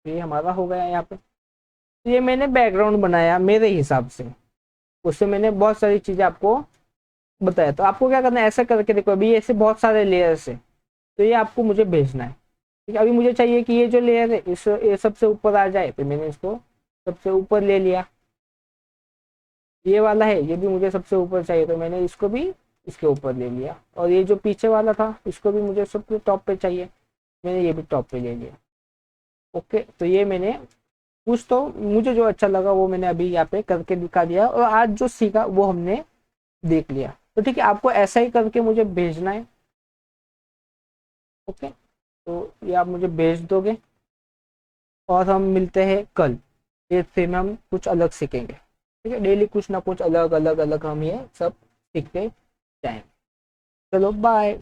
तो ये हमारा हो गया यहाँ पे। तो ये मैंने बैकग्राउंड बनाया मेरे हिसाब से, उससे मैंने बहुत सारी चीज़ें आपको बताया। तो आपको क्या करना है, ऐसा करके देखो, अभी ऐसे बहुत सारे लेयर्स है, तो ये आपको मुझे भेजना है। ठीक है, अभी मुझे चाहिए कि ये जो लेयर है इस ये सबसे ऊपर आ जाए, तो मैंने इसको सबसे ऊपर ले लिया। ये वाला है ये भी मुझे सबसे ऊपर चाहिए, तो मैंने इसको भी इसके ऊपर ले लिया। और ये जो पीछे वाला था इसको भी मुझे सबसे टॉप पे चाहिए, मैंने ये भी टॉप पे ले लिया। ओके, तो ये मैंने कुछ तो मुझे जो अच्छा लगा वो मैंने अभी यहाँ पे करके दिखा दिया, और आज जो सीखा वो हमने देख लिया। तो ठीक है, आपको ऐसा ही करके मुझे भेजना है। ओके, तो ये आप मुझे भेज दोगे, और हम मिलते हैं कल, ये फिर हम कुछ अलग सीखेंगे। ठीक है, डेली कुछ ना कुछ अलग अलग अलग हम ये सब सीखते जाएंगे। चलो बाय।